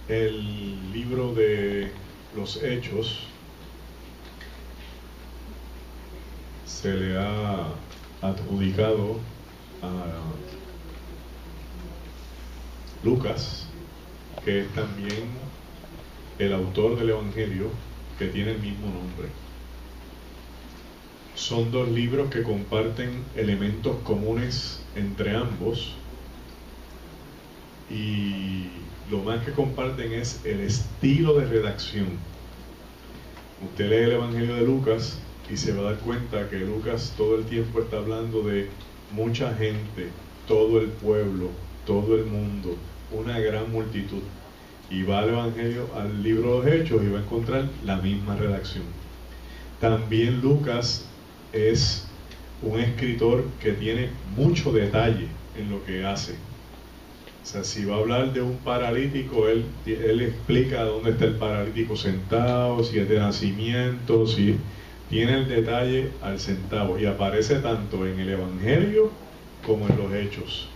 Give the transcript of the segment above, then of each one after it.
El libro de los Hechos se le ha adjudicado a Lucas, que es también el autor del Evangelio, que tiene el mismo nombre. Son dos libros que comparten elementos comunes entre ambos, y lo más que comparten es el estilo de redacción. Usted lee el Evangelio de Lucas y se va a dar cuenta que Lucas todo el tiempo está hablando de mucha gente, todo el pueblo, todo el mundo, una gran multitud. Y va al Evangelio, al libro de los Hechos, y va a encontrar la misma redacción. También Lucas es un escritor que tiene mucho detalle en lo que hace. O sea, si va a hablar de un paralítico, él explica dónde está el paralítico sentado, si es de nacimiento, si tiene el detalle al centavo, y aparece tanto en el Evangelio como en los Hechos.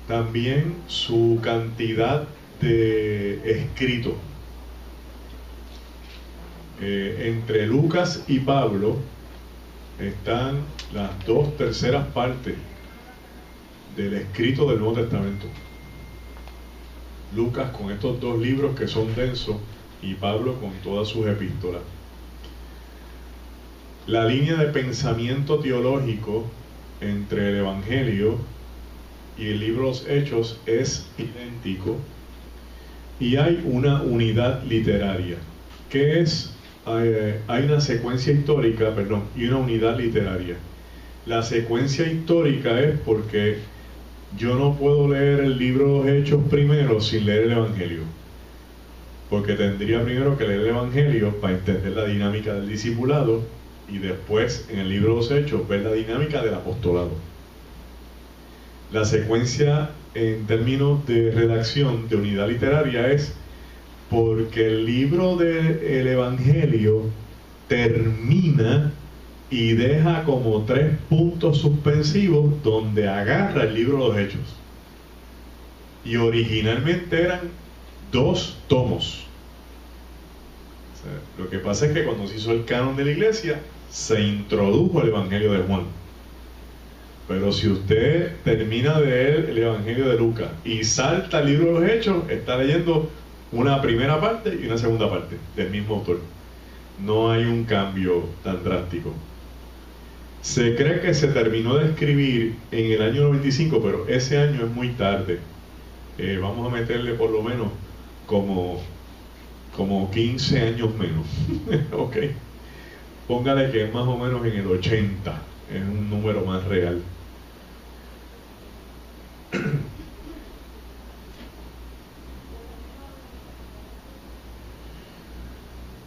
También su cantidad de escrito. Entre Lucas y Pablo están las 2/3 partes del escrito del Nuevo Testamento. Lucas con estos dos libros que son densos, y Pablo con todas sus epístolas. La línea de pensamiento teológico entre el Evangelio y el libro de los Hechos es idéntico, y hay una unidad literaria. ¿Qué es? Hay una secuencia histórica, y una unidad literaria. La secuencia histórica es porque yo no puedo leer el libro de los Hechos primero sin leer el Evangelio, porque tendría primero que leer el Evangelio para entender la dinámica del discipulado, y después en el libro de los Hechos ver la dinámica del apostolado. La secuencia en términos de redacción, de unidad literaria, es porque el libro del Evangelio termina y deja como 3 puntos suspensivos donde agarra el libro de los Hechos. Y originalmente eran 2 tomos. O sea, lo que pasa es que cuando se hizo el canon de la iglesia, se introdujo el Evangelio de Juan. Pero si usted termina de leer el Evangelio de Lucas y salta al libro de los Hechos, está leyendo una primera parte y una segunda parte del mismo autor. No hay un cambio tan drástico. Se cree que se terminó de escribir en el año 95, pero ese año es muy tarde. Vamos a meterle por lo menos como 15 años menos. Ok. Póngale que es más o menos en el 80, es un número más real.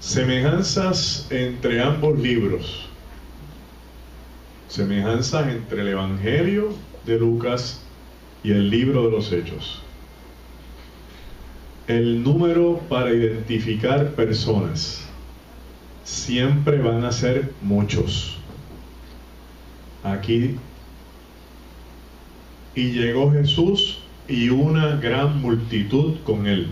Semejanzas entre ambos libros. Semejanzas entre el Evangelio de Lucas y el libro de los Hechos. El número para identificar personas. Siempre van a ser muchos. Aquí. Y llegó Jesús y una gran multitud con él.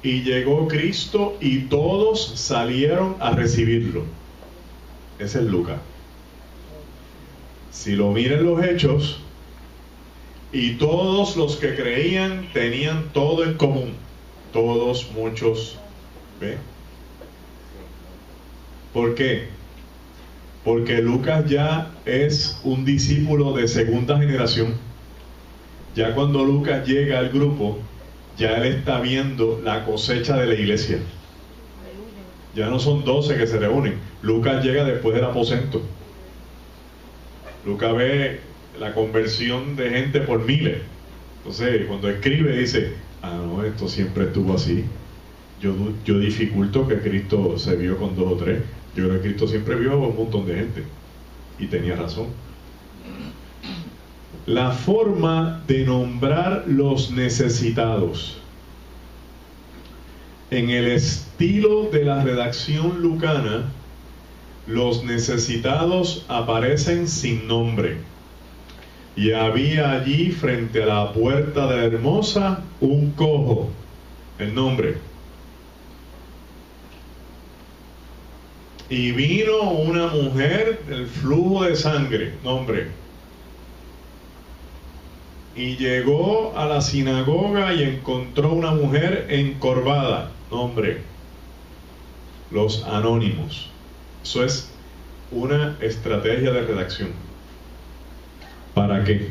Y llegó Cristo y todos salieron a recibirlo. Ese es Lucas. Si lo miran los Hechos, y todos los que creían tenían todo en común. Todos, muchos. ¿Ve? ¿Por qué? Porque Lucas ya es un discípulo de segunda generación. Ya cuando Lucas llega al grupo, ya él está viendo la cosecha de la iglesia. Ya no son 12 que se reúnen. Lucas llega después del aposento. Lucas ve la conversión de gente por miles. Entonces, cuando escribe dice, no, esto siempre estuvo así. Yo dificulto que Cristo se vio con 2 o 3. Yo creo que Cristo siempre vio a un montón de gente. Y tenía razón. La forma de nombrar los necesitados. En el estilo de la redacción lucana, los necesitados aparecen sin nombre. Y había allí frente a la puerta de la hermosa un cojo, el nombre. Y vino una mujer del flujo de sangre, nombre. Y llegó a la sinagoga y encontró una mujer encorvada, nombre. Los anónimos. Eso es una estrategia de redacción. ¿Para qué?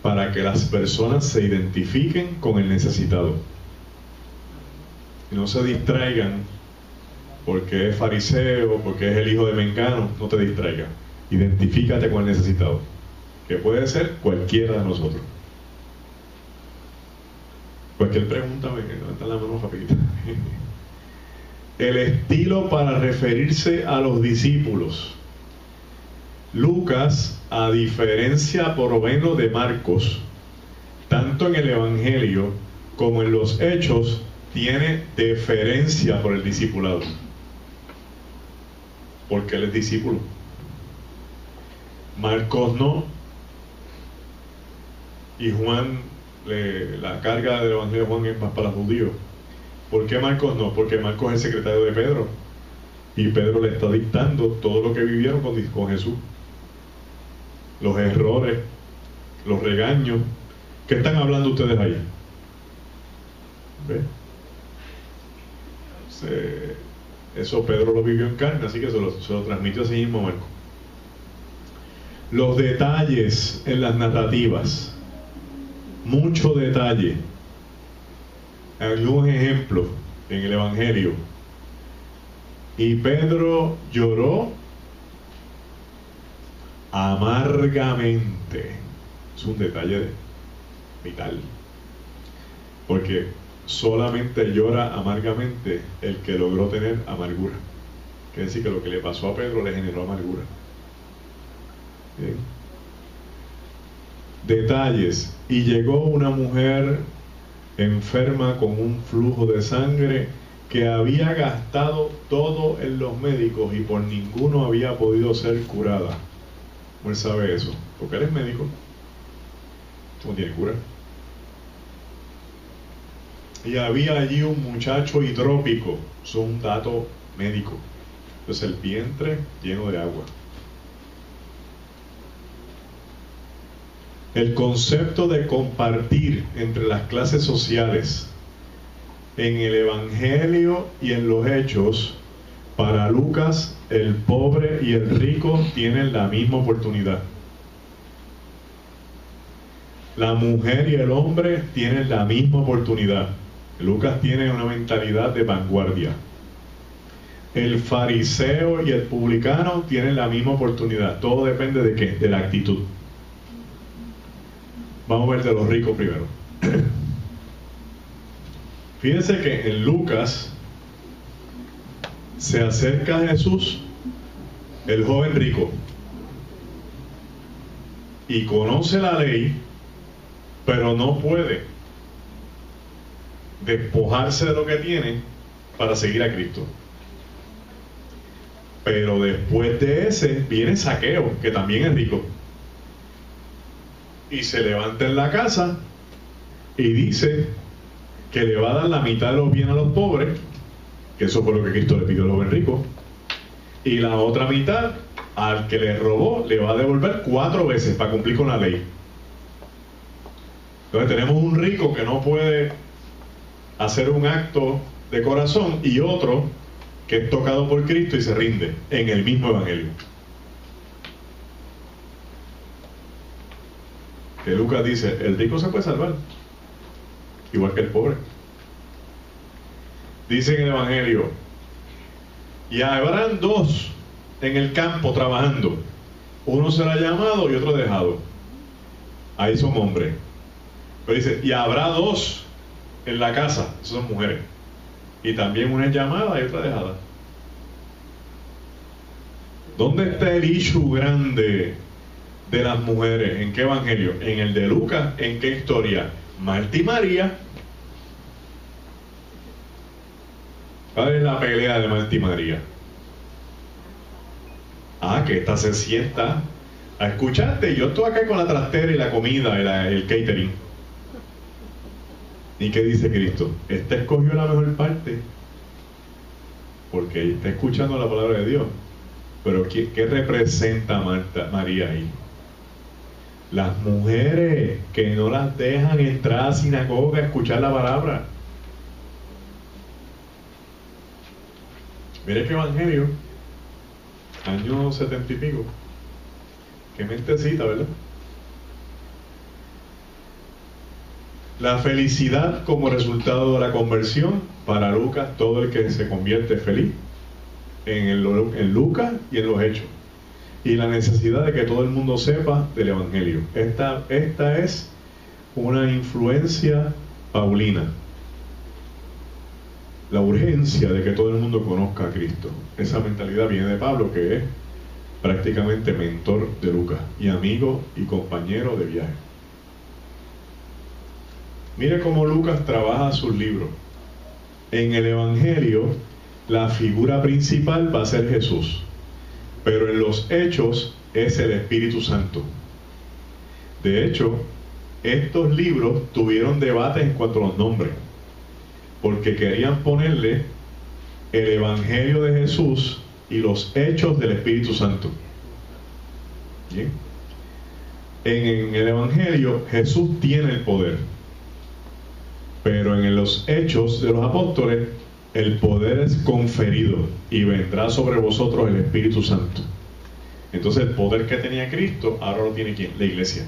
Para que las personas se identifiquen con el necesitado y no se distraigan porque es fariseo, porque es el hijo de Mengano. No te distraigas, identifícate con el necesitado, que puede ser cualquiera de nosotros. Cualquier pregunta, me levanta la mano rapidito. El estilo para referirse a los discípulos. Lucas, a diferencia por lo menos de Marcos, tanto en el Evangelio como en los Hechos, tiene deferencia por el discipulado, porque él es discípulo. Marcos no. Y Juan, la carga del Evangelio de Juan es más para los judíos. ¿Por qué Marcos no? Porque Marcos es el secretario de Pedro, y Pedro le está dictando todo lo que vivieron con Jesús. Los errores, los regaños. ¿Qué están hablando ustedes ahí? ¿Ve? Eso Pedro lo vivió en carne, así que se lo transmitió así mismo a Marcos. Los detalles en las narrativas, mucho detalle. Algunos ejemplos en el Evangelio. Y Pedro lloró amargamente. Es un detalle vital, porque solamente llora amargamente el que logró tener amargura. Quiere decir que lo que le pasó a Pedro le generó amargura. Bien. Detalles. Y llegó una mujer enferma con un flujo de sangre, que había gastado todo en los médicos y por ninguno había podido ser curada. ¿Cómo él sabe eso? Porque él es médico. No tiene cura. Y había allí un muchacho hidrópico. Eso es un dato médico. Entonces el vientre lleno de agua. El concepto de compartir entre las clases sociales en el Evangelio y en los Hechos, para Lucas, el pobre y el rico tienen la misma oportunidad. La mujer y el hombre tienen la misma oportunidad. Lucas tiene una mentalidad de vanguardia. El fariseo y el publicano tienen la misma oportunidad. Todo depende de qué, de la actitud. Vamos a ver de los ricos primero. Fíjense que en Lucas se acerca a Jesús el joven rico y conoce la ley, pero no puede despojarse de lo que tiene para seguir a Cristo. Pero después de ese viene Zaqueo, que también es rico, y se levanta en la casa y dice que le va a dar la mitad de los bienes a los pobres, que eso fue lo que Cristo le pidió al joven rico, y la otra mitad al que le robó le va a devolver 4 veces para cumplir con la ley. Entonces tenemos un rico que no puede hacer un acto de corazón, y otro que es tocado por Cristo y se rinde en el mismo Evangelio. Que Lucas dice, el rico se puede salvar, igual que el pobre. Dice en el Evangelio, y habrán 2 en el campo trabajando, uno será llamado y otro dejado. Ahí son hombres. Pero dice, y habrá 2 en la casa, esas son mujeres, y también una es llamada y otra dejada. ¿Dónde está el issue grande de las mujeres? ¿En qué evangelio? En el de Lucas. ¿En qué historia? Marta y María. ¿Cuál es la pelea de Marta y María? Que esta se sienta a escucharte. Yo estoy acá con la trastera y la comida y el catering. ¿Y qué dice Cristo? Este escogió la mejor parte porque está escuchando la palabra de Dios. Pero ¿qué representa María ahí? Las mujeres que no las dejan entrar a la sinagoga a escuchar la palabra. Mire qué evangelio, año 70 y pico. Qué mentecita, ¿verdad? La felicidad como resultado de la conversión. Para Lucas, todo el que se convierte es feliz. En Lucas y en los Hechos. Y la necesidad de que todo el mundo sepa del evangelio. Esta es una influencia paulina. La urgencia de que todo el mundo conozca a Cristo. Esa mentalidad viene de Pablo, que es prácticamente mentor de Lucas y amigo y compañero de viaje. Mire cómo Lucas trabaja sus libros. En el evangelio, la figura principal va a ser Jesús, pero en los Hechos es el Espíritu Santo. De hecho, estos libros tuvieron debate en cuanto a los nombres, porque querían ponerle el Evangelio de Jesús y los Hechos del Espíritu Santo. ¿Bien? En el Evangelio Jesús tiene el poder, pero en los Hechos de los Apóstoles el poder es conferido y vendrá sobre vosotros el Espíritu Santo. Entonces el poder que tenía Cristo ahora lo tiene ¿quién? La iglesia.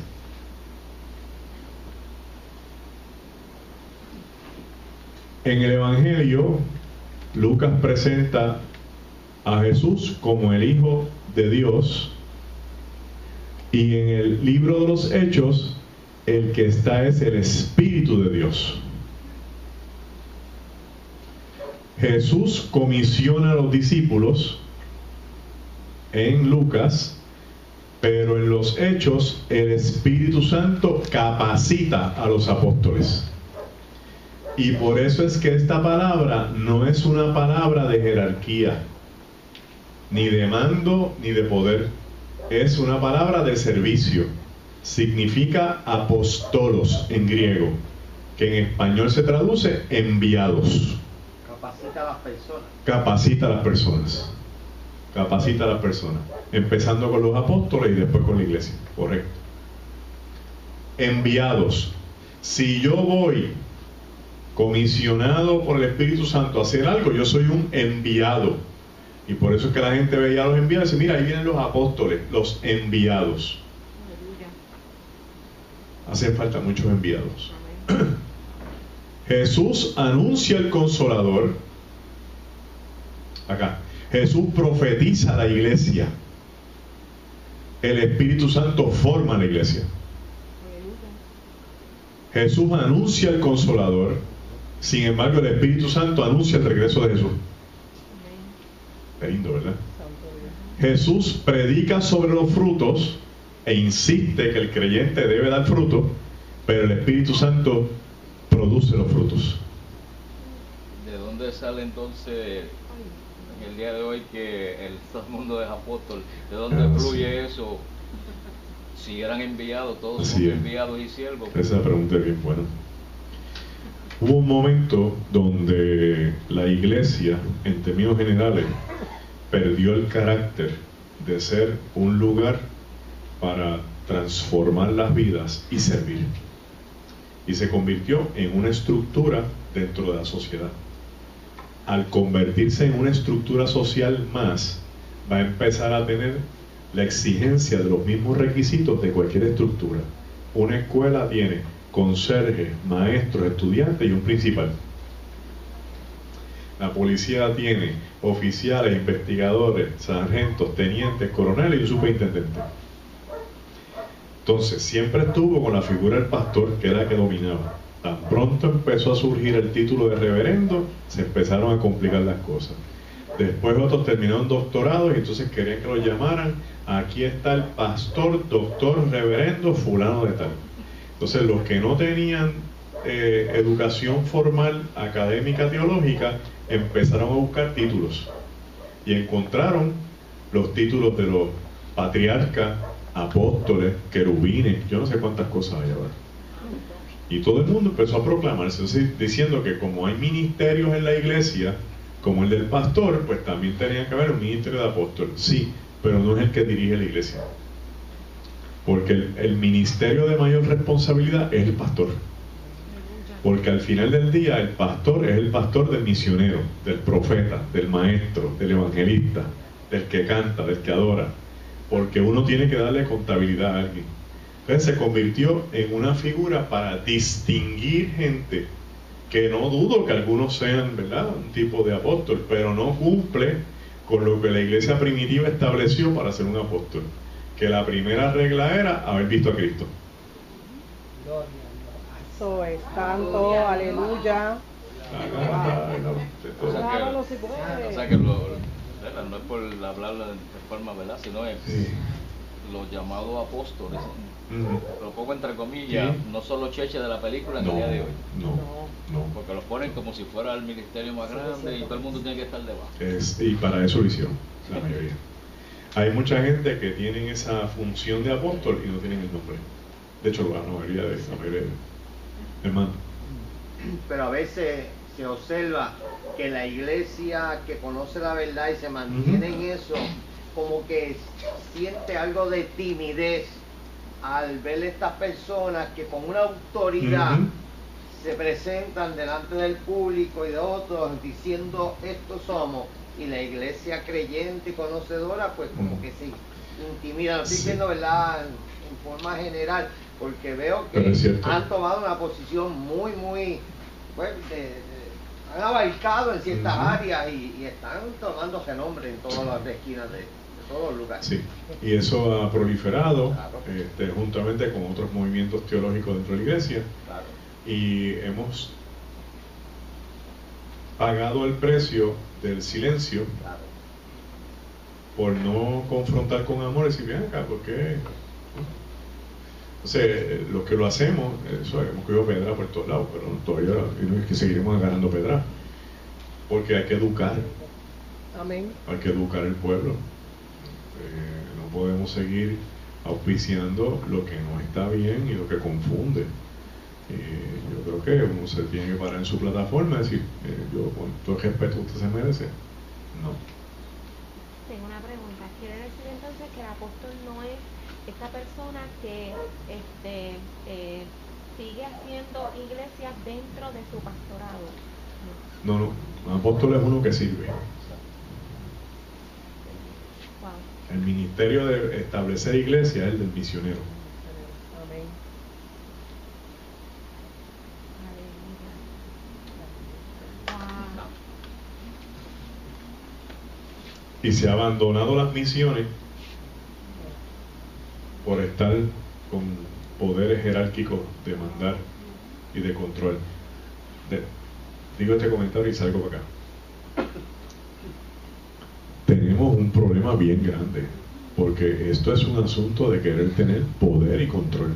En el Evangelio, Lucas presenta a Jesús como el Hijo de Dios, y en el libro de los Hechos, el que está es el Espíritu de Dios. Jesús comisiona a los discípulos en Lucas, pero en los Hechos el Espíritu Santo capacita a los apóstoles. Y por eso es que esta palabra no es una palabra de jerarquía, ni de mando, ni de poder. Es una palabra de servicio. Significa apostolos en griego, que en español se traduce enviados. Capacita a las personas. Capacita a las personas. Capacita a las personas. Empezando con los apóstoles y después con la iglesia. Correcto. Enviados. Si yo voy comisionado por el Espíritu Santo a hacer algo, yo soy un enviado. Y por eso es que la gente veía a los enviados y dice, mira, ahí vienen los apóstoles, los enviados. Hacen falta muchos enviados. Jesús anuncia el Consolador. Acá. Jesús profetiza a la iglesia. El Espíritu Santo forma la iglesia. Jesús anuncia el Consolador. Sin embargo, el Espíritu Santo anuncia el regreso de Jesús. Qué lindo, ¿verdad? Jesús predica sobre los frutos e insiste que el creyente debe dar fruto, pero el Espíritu Santo produce los frutos. ¿De dónde sale entonces en el día de hoy que todo el mundo es apóstol? ¿De dónde fluye eso? Si eran enviados, todos son enviados y siervos. Esa pregunta es bien buena. Hubo un momento donde la iglesia, en términos generales, perdió el carácter de ser un lugar para transformar las vidas y servir. Y se convirtió en una estructura dentro de la sociedad. Al convertirse en una estructura social más, va a empezar a tener la exigencia de los mismos requisitos de cualquier estructura. Una escuela tiene conserje, maestros, estudiantes y un principal. La policía tiene oficiales, investigadores, sargentos, tenientes, coroneles y un superintendente. Entonces, siempre estuvo con la figura del pastor, que era la que dominaba. Tan pronto empezó a surgir el título de reverendo, se empezaron a complicar las cosas. Después otros terminaron doctorados y entonces querían que los llamaran. Aquí está el pastor, doctor, reverendo, fulano de tal. Entonces, los que no tenían educación formal, académica, teológica, empezaron a buscar títulos y encontraron los títulos de los patriarcas, apóstoles, querubines, yo no sé cuántas cosas hay ahora. Y todo el mundo empezó a proclamarse, diciendo que como hay ministerios en la iglesia, como el del pastor, pues también tenía que haber un ministerio de apóstol. Sí, pero no es el que dirige la iglesia. Porque el ministerio de mayor responsabilidad es el pastor. Porque al final del día el pastor es el pastor del misionero, del profeta, del maestro, del evangelista, del que canta, del que adora. Porque uno tiene que darle contabilidad a alguien. Entonces se convirtió en una figura para distinguir gente que no dudo que algunos sean, ¿verdad?, un tipo de apóstol, pero no cumple con lo que la iglesia primitiva estableció para ser un apóstol. Que la primera regla era haber visto a Cristo. Eso es tanto, aleluya. Claro, no se puede. O sea que no es por hablarlo de forma, ¿verdad?, sino es los llamados apóstoles. Lo pongo entre comillas, ¿sí? No son los cheches de la película en el día de hoy. No. Porque los ponen como si fuera el ministerio más grande y todo el mundo tiene que estar debajo. Y para eso lo hicieron, la mayoría. Hay mucha gente que tienen esa función de apóstol y no tienen el nombre. De hecho, la mayoría de hermano. Pero a veces se observa que la iglesia que conoce la verdad y se mantiene en eso, como que siente algo de timidez al ver estas personas que con una autoridad se presentan delante del público y de otros diciendo esto somos, y la iglesia creyente y conocedora pues como que se intimida. No estoy diciendo, ¿verdad?, en forma general, porque veo que han tomado una posición muy han abarcado en ciertas áreas y están tomando renombre en todas las esquinas de todos los lugares. Sí, y eso ha proliferado, claro, juntamente con otros movimientos teológicos dentro de la iglesia, claro, y hemos pagado el precio del silencio, claro, por no confrontar con amor y decir, ven acá, ¿por qué? Entonces, los que lo hacemos, eso hemos cogido pedra por todos lados, pero todavía es que seguiremos agarrando pedra, porque hay que educar. Amén. Hay que educar el pueblo. No podemos seguir auspiciando lo que no está bien y lo que confunde. Yo creo que uno se tiene que parar en su plataforma y decir, yo con todo el respeto que usted se merece. No. Tengo una pregunta. ¿Quiere decir entonces que el apóstol no es esta persona que sigue haciendo iglesias dentro de su pastorado? No. Un apóstol es uno que sirve. El ministerio de establecer iglesia es el del misionero. Amén. Y se ha abandonado las misiones por estar con poderes jerárquicos de mandar y de control. Digo este comentario y salgo para acá. Tenemos un problema bien grande, porque esto es un asunto de querer tener poder y control.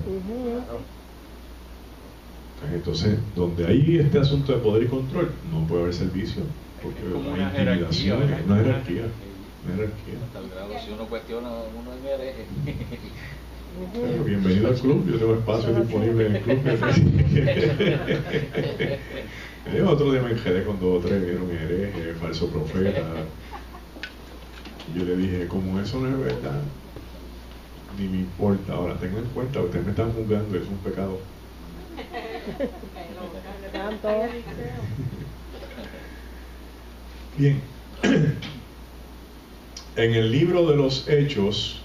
Entonces, donde hay este asunto de poder y control, no puede haber servicio, porque hay intimidación, una jerarquía. Hasta el grado, si uno cuestiona, uno es hereje. Pero bienvenido al club, yo tengo espacio disponible en el club. Otro día me enredé con 2 o 3, vieron hereje, falso profeta. Yo le dije, como eso no es verdad, ni me importa. Ahora, tengan en cuenta, ustedes me están juzgando, es un pecado. Bien. En el libro de los Hechos,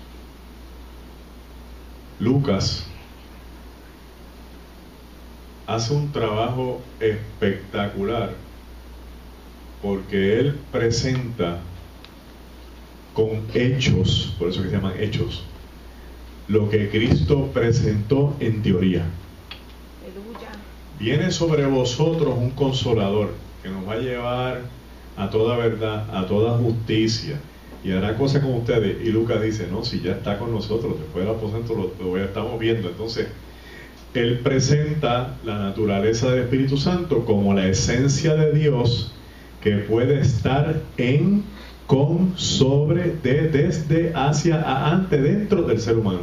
Lucas hace un trabajo espectacular, porque él presenta con hechos, por eso que se llaman hechos, lo que Cristo presentó en teoría. Aleluya. Viene sobre vosotros un consolador que nos va a llevar a toda verdad, a toda justicia, y hará cosas con ustedes. Y Lucas dice, no, si ya está con nosotros, después del aposento lo estamos viendo. Entonces, él presenta la naturaleza del Espíritu Santo como la esencia de Dios que puede estar en, con, sobre, de, desde, hacia, ante, dentro del ser humano.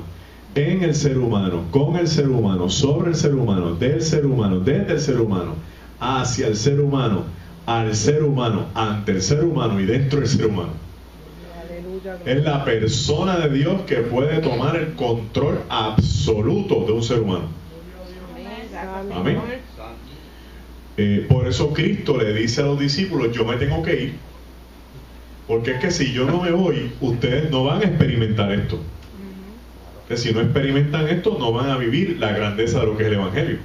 en el ser humano, con el ser humano, sobre el ser humano, del ser humano, desde el ser humano, hacia el ser humano, al ser humano, ante el ser humano y dentro del ser humano. Aleluya. Es la persona de Dios que puede tomar el control absoluto de un ser humano. Amén. Por eso Cristo le dice a los discípulos, yo me tengo que ir, porque es que si yo no me voy, ustedes no van a experimentar esto. Que si no experimentan esto, no van a vivir la grandeza de lo que es el Evangelio.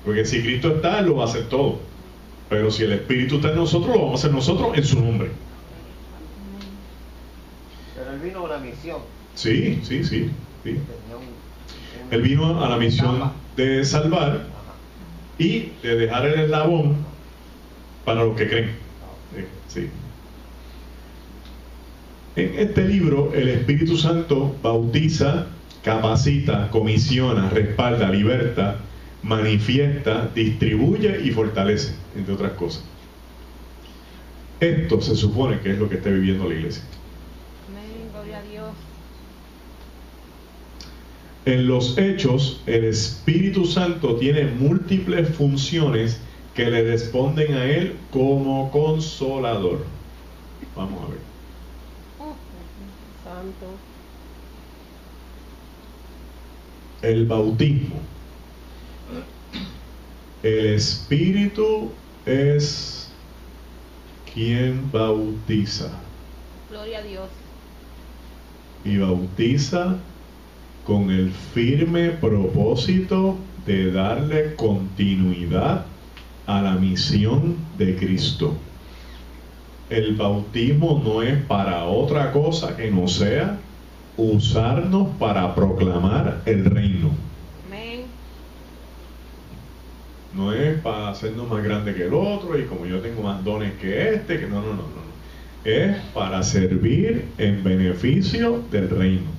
Porque si Cristo está, Él lo va a hacer todo. Pero si el Espíritu está en nosotros, lo vamos a hacer nosotros en su nombre. Pero Él vino a una misión. Sí. Él vino a la misión de salvar y de dejar el eslabón para los que creen. Sí. En este libro, el Espíritu Santo bautiza, capacita, comisiona, respalda, liberta, manifiesta, distribuye y fortalece, entre otras cosas. Esto se supone que es lo que está viviendo la iglesia. Amén, gloria a Dios. En los Hechos, el Espíritu Santo tiene múltiples funciones que le responden a Él como consolador. Vamos a ver. Santo. El bautismo. El Espíritu es quien bautiza. Gloria a Dios. Y bautiza con el firme propósito de darle continuidad a la misión de Cristo. El bautismo no es para otra cosa que no sea usarnos para proclamar el reino. Amén. No es para hacernos más grande que el otro y como yo tengo más dones que este, que no. Es para servir en beneficio del reino.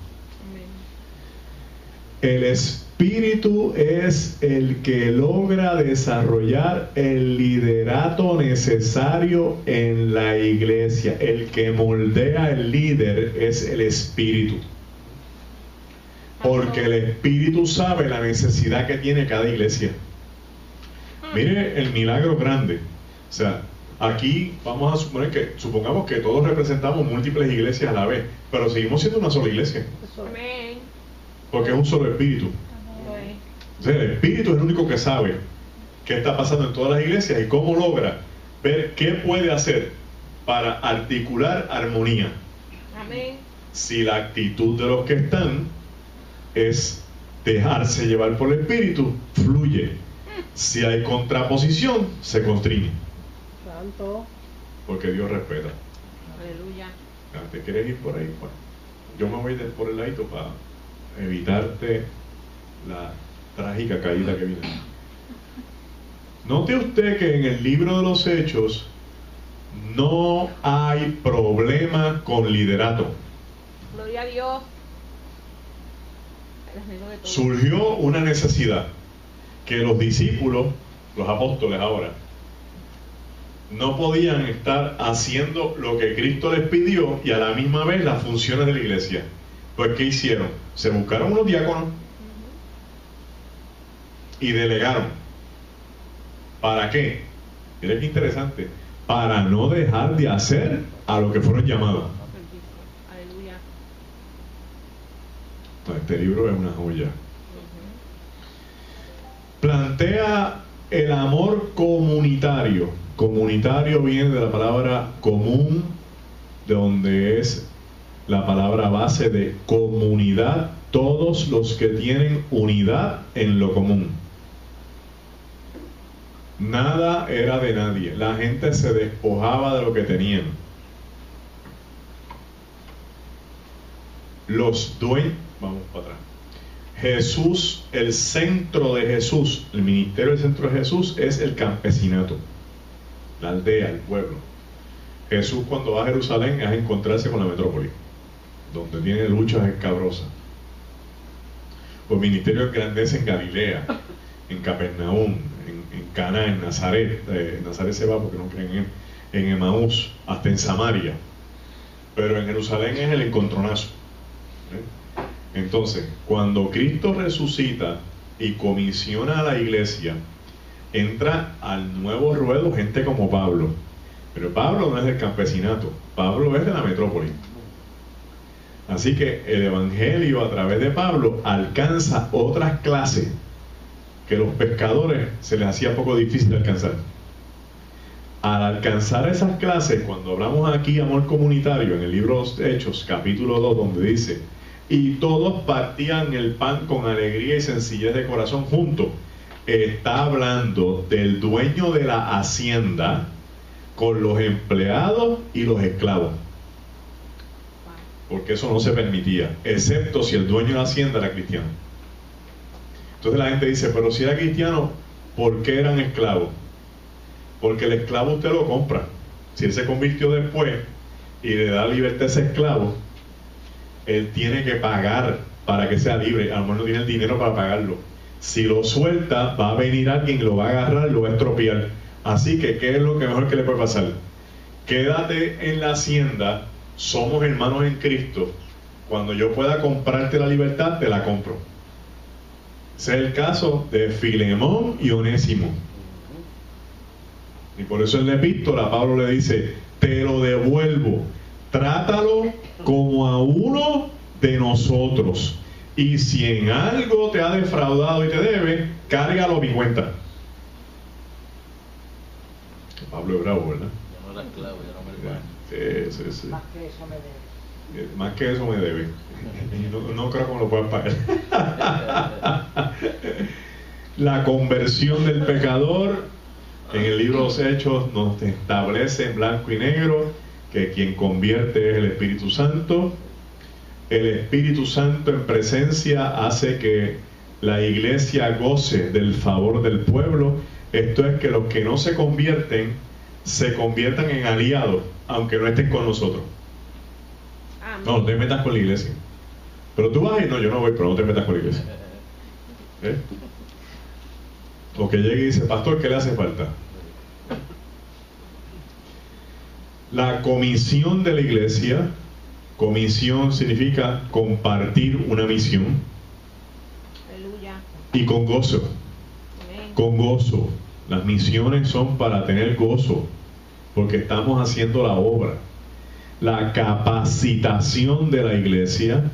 El Espíritu es el que logra desarrollar el liderato necesario en la iglesia. El que moldea el líder es el Espíritu. Porque el Espíritu sabe la necesidad que tiene cada iglesia. Mire el milagro grande. O sea, aquí vamos a suponer supongamos que todos representamos múltiples iglesias a la vez, pero seguimos siendo una sola iglesia. Amén. Porque es un solo espíritu. O sea, el Espíritu es el único que sabe qué está pasando en todas las iglesias y cómo logra ver qué puede hacer para articular armonía. Amén. Si la actitud de los que están es dejarse llevar por el Espíritu, fluye. Si hay contraposición, se constriñe. Santo. Porque Dios respeta. Aleluya. ¿Te quieres ir por ahí? Bueno, yo me voy por el ladito para evitarte la trágica caída que viene. Note usted que en el libro de los Hechos no hay problema con liderato. Gloria a Dios. Surgió una necesidad que los discípulos, los apóstoles ahora, no podían estar haciendo lo que Cristo les pidió y a la misma vez las funciones de la iglesia. Pues ¿qué hicieron? Se buscaron unos diáconos y delegaron. ¿Para qué? Miren qué interesante. Para no dejar de hacer a lo que fueron llamados. Aleluya. Entonces, este libro es una joya. Plantea el amor comunitario. Comunitario viene de la palabra común, de donde es la palabra base de comunidad, todos los que tienen unidad en lo común. Nada era de nadie, la gente se despojaba de lo que tenían. Los dueños, vamos para atrás. Jesús, el centro de Jesús, el ministerio del centro de Jesús es el campesinato, la aldea, el pueblo. Jesús cuando va a Jerusalén es a encontrarse con la metrópoli, donde tiene luchas escabrosas. Pues el ministerio engrandece en Galilea, en Capernaum, en Caná, en Nazaret. Nazaret se va porque no creen en Emaús, hasta en Samaria. Pero en Jerusalén es el encontronazo. Entonces, cuando Cristo resucita y comisiona a la iglesia, entra al nuevo ruedo gente como Pablo. Pero Pablo no es del campesinato, Pablo es de la metrópoli. Así que el evangelio a través de Pablo alcanza otras clases que los pescadores se les hacía poco difícil alcanzar. Al alcanzar esas clases, cuando hablamos aquí amor comunitario en el libro de los Hechos, capítulo 2, donde dice: y todos partían el pan con alegría y sencillez de corazón juntos, está hablando del dueño de la hacienda con los empleados y los esclavos, porque eso no se permitía, excepto si el dueño de la hacienda era cristiano. Entonces la gente dice: pero si era cristiano, ¿por qué eran esclavos? Porque el esclavo usted lo compra. Si él se convirtió después y le da libertad a ese esclavo, él tiene que pagar para que sea libre. A lo mejor no tiene el dinero para pagarlo. Si lo suelta, va a venir alguien, lo va a agarrar, lo va a estropear. Así que, ¿qué es lo que mejor que le puede pasar? Quédate en la hacienda, somos hermanos en Cristo. Cuando yo pueda comprarte la libertad, te la compro. Ese es el caso de Filemón y Onésimo. Y por eso en la epístola Pablo le dice: te lo devuelvo, trátalo como a uno de nosotros, y si en algo te ha defraudado y te debe, cárgalo a mi cuenta. Pablo es bravo, ¿verdad? Ya no era esclavo, ya no me hermano. Sí. Más que eso me debe. Más que eso me debe. Y no creo que me lo puedan pagar. La conversión del pecador en el libro de los Hechos nos establece en blanco y negro que quien convierte es el Espíritu Santo. El Espíritu Santo en presencia hace que la iglesia goce del favor del pueblo. Esto es que los que no se convierten se conviertan en aliados, aunque no estén con nosotros. No te metas con la iglesia. Pero tú vas y no, yo no voy, pero no te metas con la iglesia. O que llegue y dice: pastor, ¿qué le hace falta? La comisión de la iglesia. Comisión significa compartir una misión. Aleluya. Y con gozo. Amén. Con gozo. Las misiones son para tener gozo, porque estamos haciendo la obra. La capacitación de la iglesia,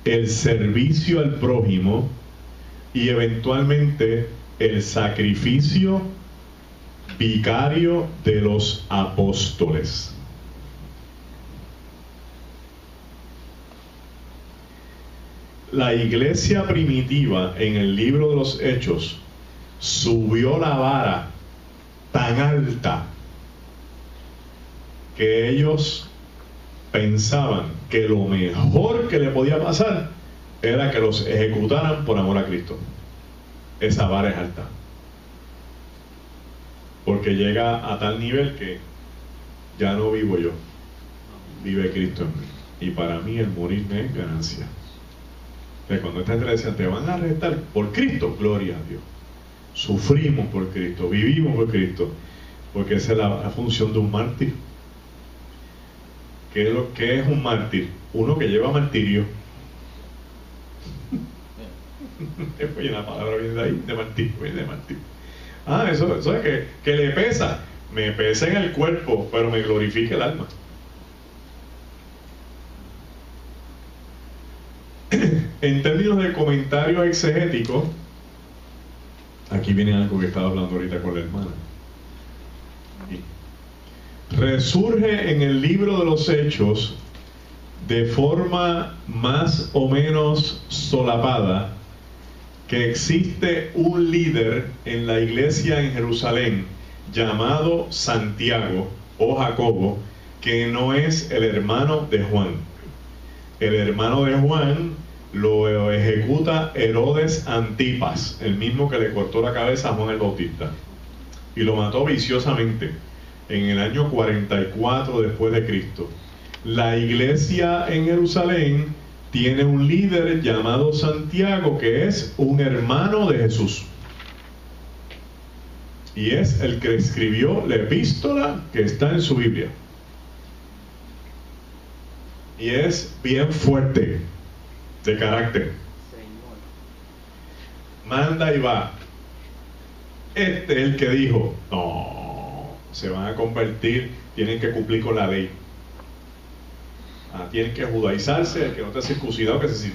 el servicio al prójimo y eventualmente el sacrificio vicario de los apóstoles. La iglesia primitiva en el libro de los Hechos subió la vara tan alta que ellos pensaban que lo mejor que le podía pasar era que los ejecutaran por amor a Cristo. Esa vara es alta, porque llega a tal nivel que ya no vivo yo, vive Cristo en mí, y para mí el morir me es ganancia. Entonces, cuando esta gente decía: te van a arrestar por Cristo, gloria a Dios, sufrimos por Cristo, vivimos por Cristo, porque esa es la función de un mártir. ¿Qué es un mártir? Uno que lleva martirio. Oye, la palabra viene de ahí, de martirio, viene de martirio. Eso es que le pesa. Me pesa en el cuerpo, pero me glorifica el alma. En términos de comentario exegético, aquí viene algo que estaba hablando ahorita con la hermana. Resurge en el libro de los Hechos de forma más o menos solapada que existe un líder en la iglesia en Jerusalén llamado Santiago o Jacobo, que no es el hermano de Juan. El hermano de Juan lo ejecuta Herodes Antipas, el mismo que le cortó la cabeza a Juan el Bautista, y lo mató viciosamente en el año 44 después de Cristo. La iglesia en Jerusalén tiene un líder llamado Santiago, que es un hermano de Jesús, y es el que escribió la epístola que está en su Biblia, y es bien fuerte. de carácter. Señor. Manda y va. Este es el que dijo, no, se van a convertir, tienen que cumplir con la ley. Tienen que judaizarse, el que no está circuncidado, que se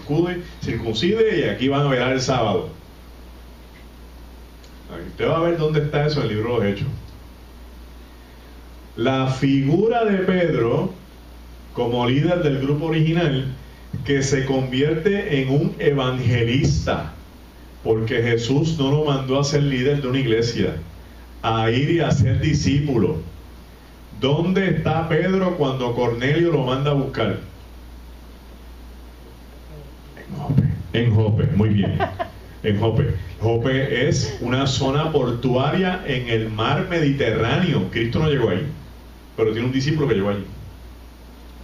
circuncide, y aquí van a velar el sábado. Usted va a ver dónde está eso en el libro de los Hechos. La figura de Pedro como líder del grupo original, que se convierte en un evangelista, porque Jesús no lo mandó a ser líder de una iglesia, a ir y a ser discípulo. ¿Dónde está Pedro cuando Cornelio lo manda a buscar? En Jope. En Jope, muy bien. En Jope. Jope es una zona portuaria en el mar Mediterráneo. Cristo no llegó ahí, pero tiene un discípulo que llegó allí.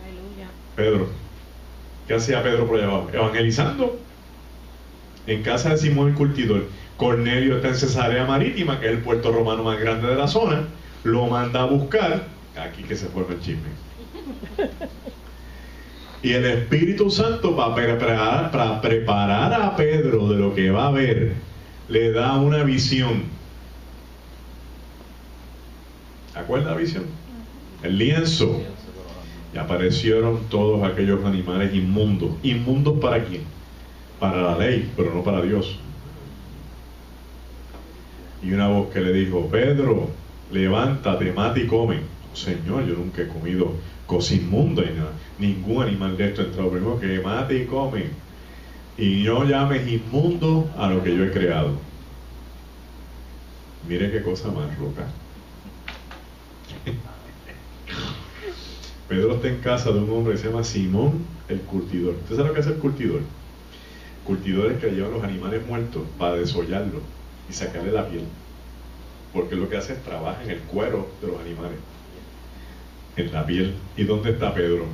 Aleluya. Pedro. ¿Qué hacía Pedro por allá abajo? Evangelizando en casa de Simón el curtidor. Cornelio está en Cesarea Marítima, que es el puerto romano más grande de la zona. Lo manda a buscar. Aquí que se forma el chisme. Y el Espíritu Santo, para preparar a Pedro de lo que va a ver, le da una visión. ¿Acuerda la visión? El lienzo. Y aparecieron todos aquellos animales inmundos. ¿Inmundos para quién? Para la ley, pero no para Dios. Y una voz que le dijo, Pedro, levántate, mata y come. Señor, yo nunca he comido cosa inmunda y nada. Ningún animal de esto ha entrado primero, que mate y come. Y no llames inmundo a lo que yo he creado. Mire qué cosa más loca. Pedro está en casa de un hombre que se llama Simón el curtidor. ¿Usted sabe lo que hace el curtidor? El curtidor es que llevan los animales muertos para desollarlos y sacarle la piel. Porque lo que hace es trabaja en el cuero de los animales, en la piel. ¿Y dónde está Pedro?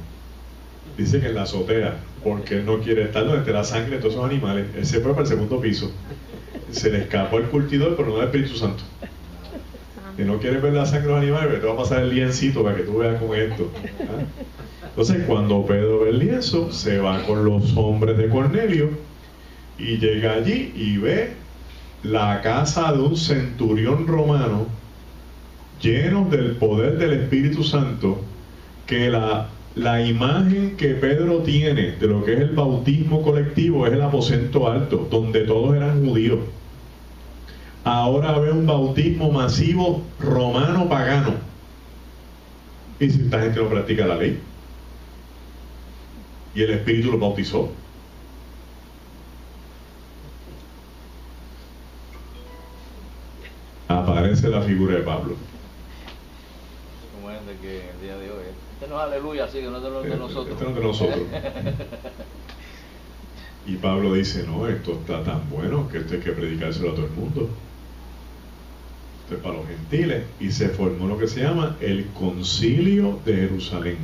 Dice que en la azotea, porque él no quiere estar donde esté la sangre de todos esos animales. Él se fue para el segundo piso. Se le escapó el curtidor, pero no el Espíritu Santo. Que no quieres ver la sangre de los animales, pero te va a pasar el liencito para que tú veas cómo es esto. Entonces, cuando Pedro ve el lienzo, se va con los hombres de Cornelio y llega allí y ve la casa de un centurión romano lleno del poder del Espíritu Santo, que la imagen que Pedro tiene de lo que es el bautismo colectivo es el aposento alto, donde todos eran judíos. Ahora ve un bautismo masivo romano pagano. Y si esta gente no practica la ley, y el Espíritu lo bautizó. Aparece la figura de Pablo. Como es de que el día de hoy. Este no es aleluya, así que no es de nosotros. Este no es de nosotros. Y Pablo dice, no, esto está tan bueno que esto hay que predicárselo a todo el mundo. Esto es para los gentiles. Y se formó lo que se llama el Concilio de Jerusalén,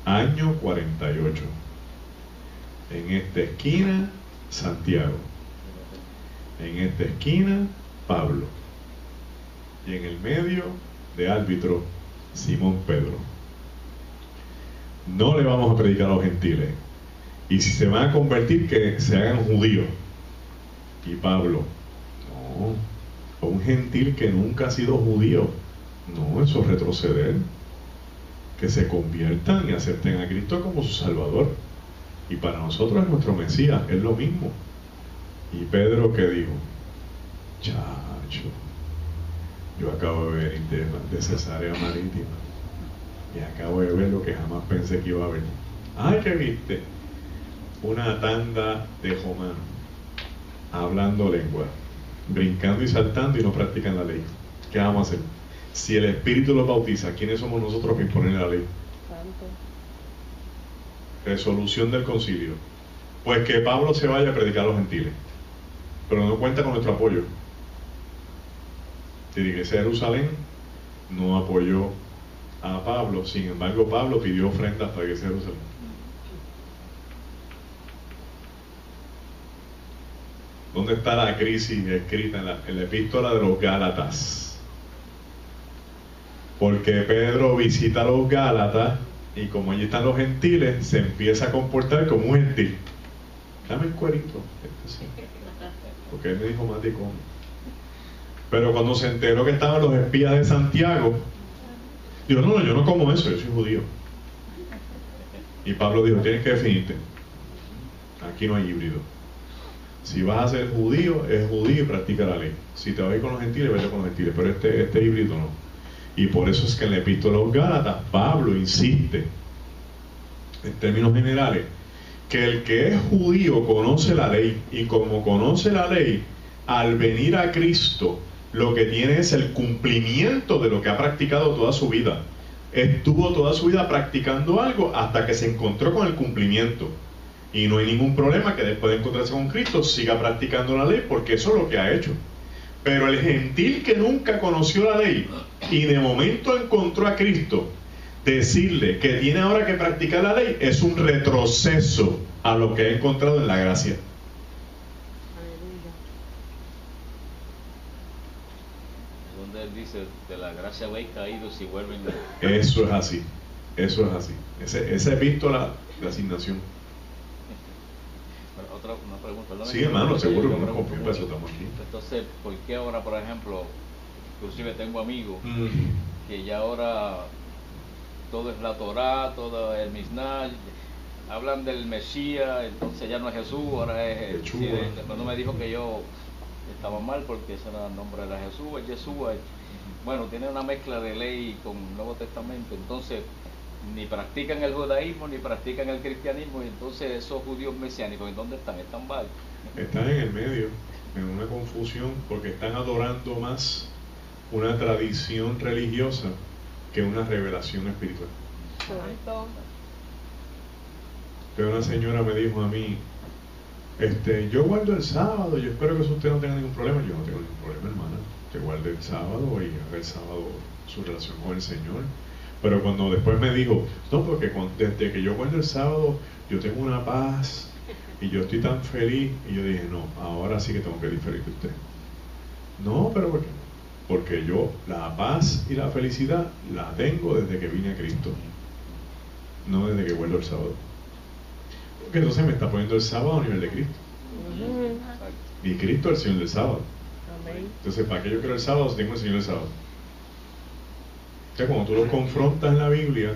año 48. En esta esquina, Santiago. En esta esquina, Pablo. Y en el medio, de árbitro, Simón Pedro. No le vamos a predicar a los gentiles. Y si se van a convertir, que se hagan judíos. Y Pablo, no, un gentil que nunca ha sido judío, no, eso es retroceder. Que se conviertan y acepten a Cristo como su Salvador. Y para nosotros es nuestro Mesías, es lo mismo. Y Pedro, ¿qué dijo? Chacho, yo acabo de venir de Cesarea Marítima y acabo de ver lo que jamás pensé que iba a ver. ¡Ay, qué viste! Una tanda de romanos hablando lengua, brincando y saltando y no practican la ley. ¿Qué vamos a hacer? Si el Espíritu los bautiza, ¿quiénes somos nosotros para imponer la ley? Santo. Resolución del concilio. Pues que Pablo se vaya a predicar a los gentiles, pero no cuenta con nuestro apoyo. La iglesia de Jerusalén no apoyó a Pablo, sin embargo Pablo pidió ofrendas para la iglesia de Jerusalén. ¿Dónde está la crisis escrita en la epístola de los Gálatas? Porque Pedro visita a los Gálatas y como allí están los gentiles, se empieza a comportar como un gentil. dame el cuerito. Sí. Porque él me dijo más de cómo. Pero cuando se enteró que estaban los espías de Santiago, dijo, no, yo no como eso, yo soy judío. Y Pablo dijo, tienes que definirte. Aquí no hay híbrido. Si vas a ser judío, es judío y practica la ley. Si te vas a ir con los gentiles, vete con los gentiles. Pero este híbrido no. Y por eso es que en la epístola a los Gálatas, Pablo insiste, en términos generales, que el que es judío conoce la ley. Y como conoce la ley, al venir a Cristo, lo que tiene es el cumplimiento de lo que ha practicado toda su vida. Estuvo toda su vida practicando algo hasta que se encontró con el cumplimiento. Y no hay ningún problema que después de encontrarse con Cristo siga practicando la ley, porque eso es lo que ha hecho. Pero el gentil que nunca conoció la ley y de momento encontró a Cristo, decirle que tiene ahora que practicar la ley es un retroceso a lo que ha encontrado en la gracia. Donde él dice, de la gracia habéis caído si vuelven. Eso es así, eso es así. Esa epístola de asignación. Una pregunta, ¿no? Sí, hermano, seguro que no confío, para eso estamos aquí. Entonces, ¿por qué ahora, por ejemplo, inclusive tengo amigos que ya ahora todo es la Torá, todo es el Mishnah, hablan del Mesías, entonces ya no es Jesús, ahora es cuando me dijo que yo estaba mal porque ese era el nombre de Jesús, es Yeshua. Bueno, tiene una mezcla de ley con el Nuevo Testamento, entonces ni practican el judaísmo ni practican el cristianismo, y entonces esos judíos mesiánicos, ¿en dónde están? ¿Están mal? Están en el medio, en una confusión, porque están adorando más una tradición religiosa que una revelación espiritual. Santo. Que una señora me dijo a mí, yo guardo el sábado, yo espero que usted no tenga ningún problema. Yo no tengo ningún problema, hermana, que guarde el sábado y haga el sábado su relación con el Señor. Pero cuando después me dijo, no, porque desde que yo guardo el sábado, yo tengo una paz y yo estoy tan feliz. Y yo dije, no, ahora sí que tengo que diferir de usted. No, pero ¿por qué? Porque yo la paz y la felicidad la tengo desde que vine a Cristo, no desde que guardo el sábado. Porque entonces me está poniendo el sábado a nivel de Cristo. Y Cristo es el Señor del sábado. Entonces, ¿para qué yo quiero el sábado si tengo el Señor del sábado? Cuando tú lo confrontas en la Biblia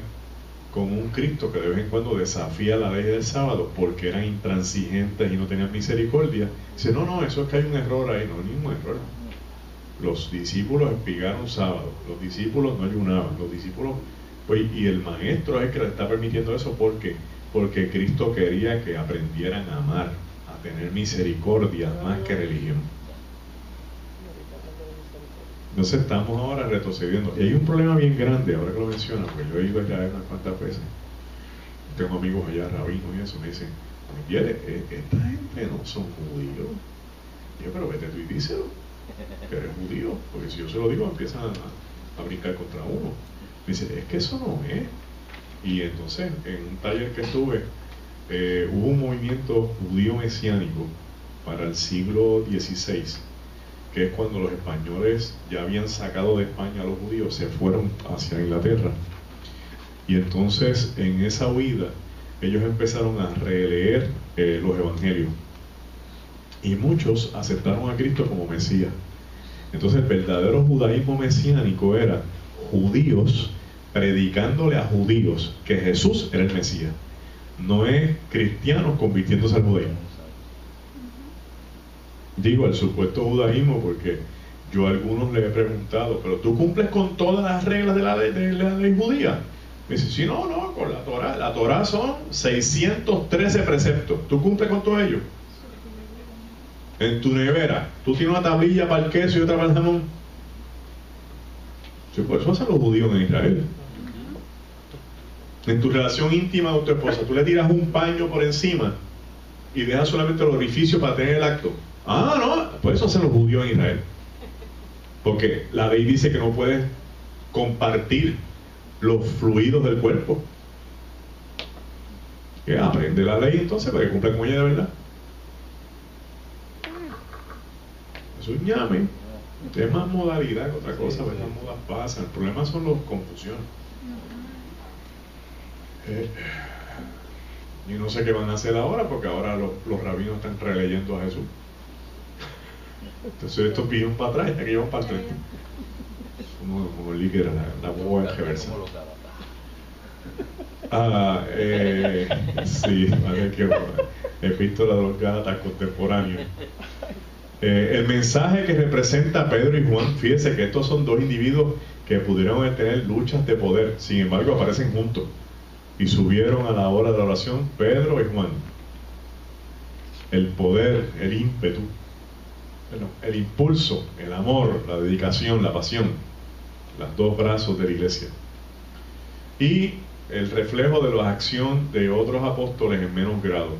con un Cristo que de vez en cuando desafía la ley del sábado porque eran intransigentes y no tenían misericordia, dice, no, eso es que hay un error ahí. No hay ningún error. Los discípulos espigaron sábado, los discípulos no ayunaban, los discípulos, y el maestro es el que le está permitiendo eso. ¿Por qué? Porque Cristo quería que aprendieran a amar, a tener misericordia más que religión. Entonces estamos ahora retrocediendo. Y hay un problema bien grande, ahora que lo mencionas, porque yo he ido allá unas cuantas veces. Tengo amigos allá, rabinos y eso, me dicen, Miguel, esta gente no son judíos. Y yo, pero vete tú y díselo, que eres judío, porque si yo se lo digo, empiezan a brincar contra uno. Me dicen, es que eso no es. Y entonces, en un taller que estuve, hubo un movimiento judío mesiánico para el siglo XVI, que es cuando los españoles ya habían sacado de España a los judíos, se fueron hacia Inglaterra. Y entonces, en esa huida, ellos empezaron a releer los evangelios. Y muchos aceptaron a Cristo como Mesías. Entonces, el verdadero judaísmo mesiánico era judíos predicándole a judíos que Jesús era el Mesías. No es cristianos convirtiéndose al judaísmo. Digo el supuesto judaísmo porque yo a algunos les he preguntado, pero tú cumples con todas las reglas de la ley judía. Me dice, sí, no, con la Torá. La Torá son 613 preceptos. ¿Tú cumples con todo ello? En tu nevera, tú tienes una tablilla para el queso y otra para el jamón. Sí, por eso hacen los judíos en Israel. En tu relación íntima con tu esposa, tú le tiras un paño por encima y dejas solamente el orificio para tener el acto. Ah, no, por eso hacen los judíos en Israel. Porque la ley dice que no puedes compartir los fluidos del cuerpo. Que aprende la ley entonces para que cumpla con ella de verdad. Es un ñame. Es más modalidad que otra cosa, ¿verdad? Las modas pasan. El problema son las confusiones. Y no sé qué van a hacer ahora, porque ahora los rabinos están releyendo a Jesús. Entonces estos piden para atrás y aquellos van para el frente. Como el líder, la boba en reversa. Sí, vale, que epístola de los Gálatas contemporáneos. El mensaje que representa Pedro y Juan, fíjese que estos son dos individuos que pudieron tener luchas de poder, sin embargo aparecen juntos y subieron a la hora de la oración Pedro y Juan. El poder, el ímpetu, el impulso, el amor, la dedicación, la pasión, los dos brazos de la iglesia, y el reflejo de la acción de otros apóstoles en menos grado.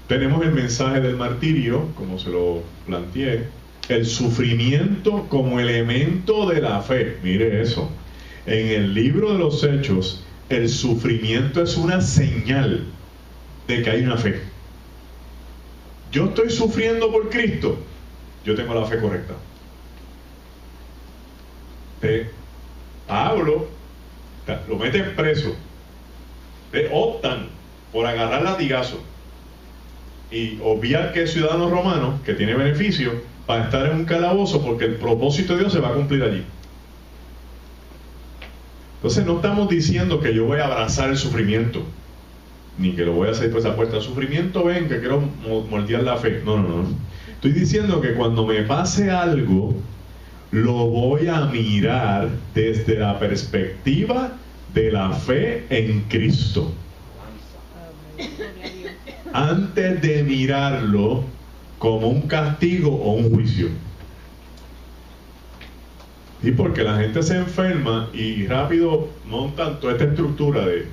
Tenemos el mensaje del martirio, como se lo planteé, el sufrimiento como elemento de la fe. Mire eso, en el libro de los Hechos, el sufrimiento es una señal de que hay una fe. Yo estoy sufriendo por Cristo, yo tengo la fe correcta. Pablo lo meten preso, optan por agarrar latigazo y obviar que es ciudadano romano, que tiene beneficio, para estar en un calabozo, porque el propósito de Dios se va a cumplir allí. Entonces no estamos diciendo que yo voy a abrazar el sufrimiento, ni que lo voy a hacer por esa puerta. El sufrimiento, ven, que quiero moldear la fe. No. Estoy diciendo que cuando me pase algo, lo voy a mirar desde la perspectiva de la fe en Cristo, antes de mirarlo como un castigo o un juicio. Y porque la gente se enferma y rápido montan toda esta estructura de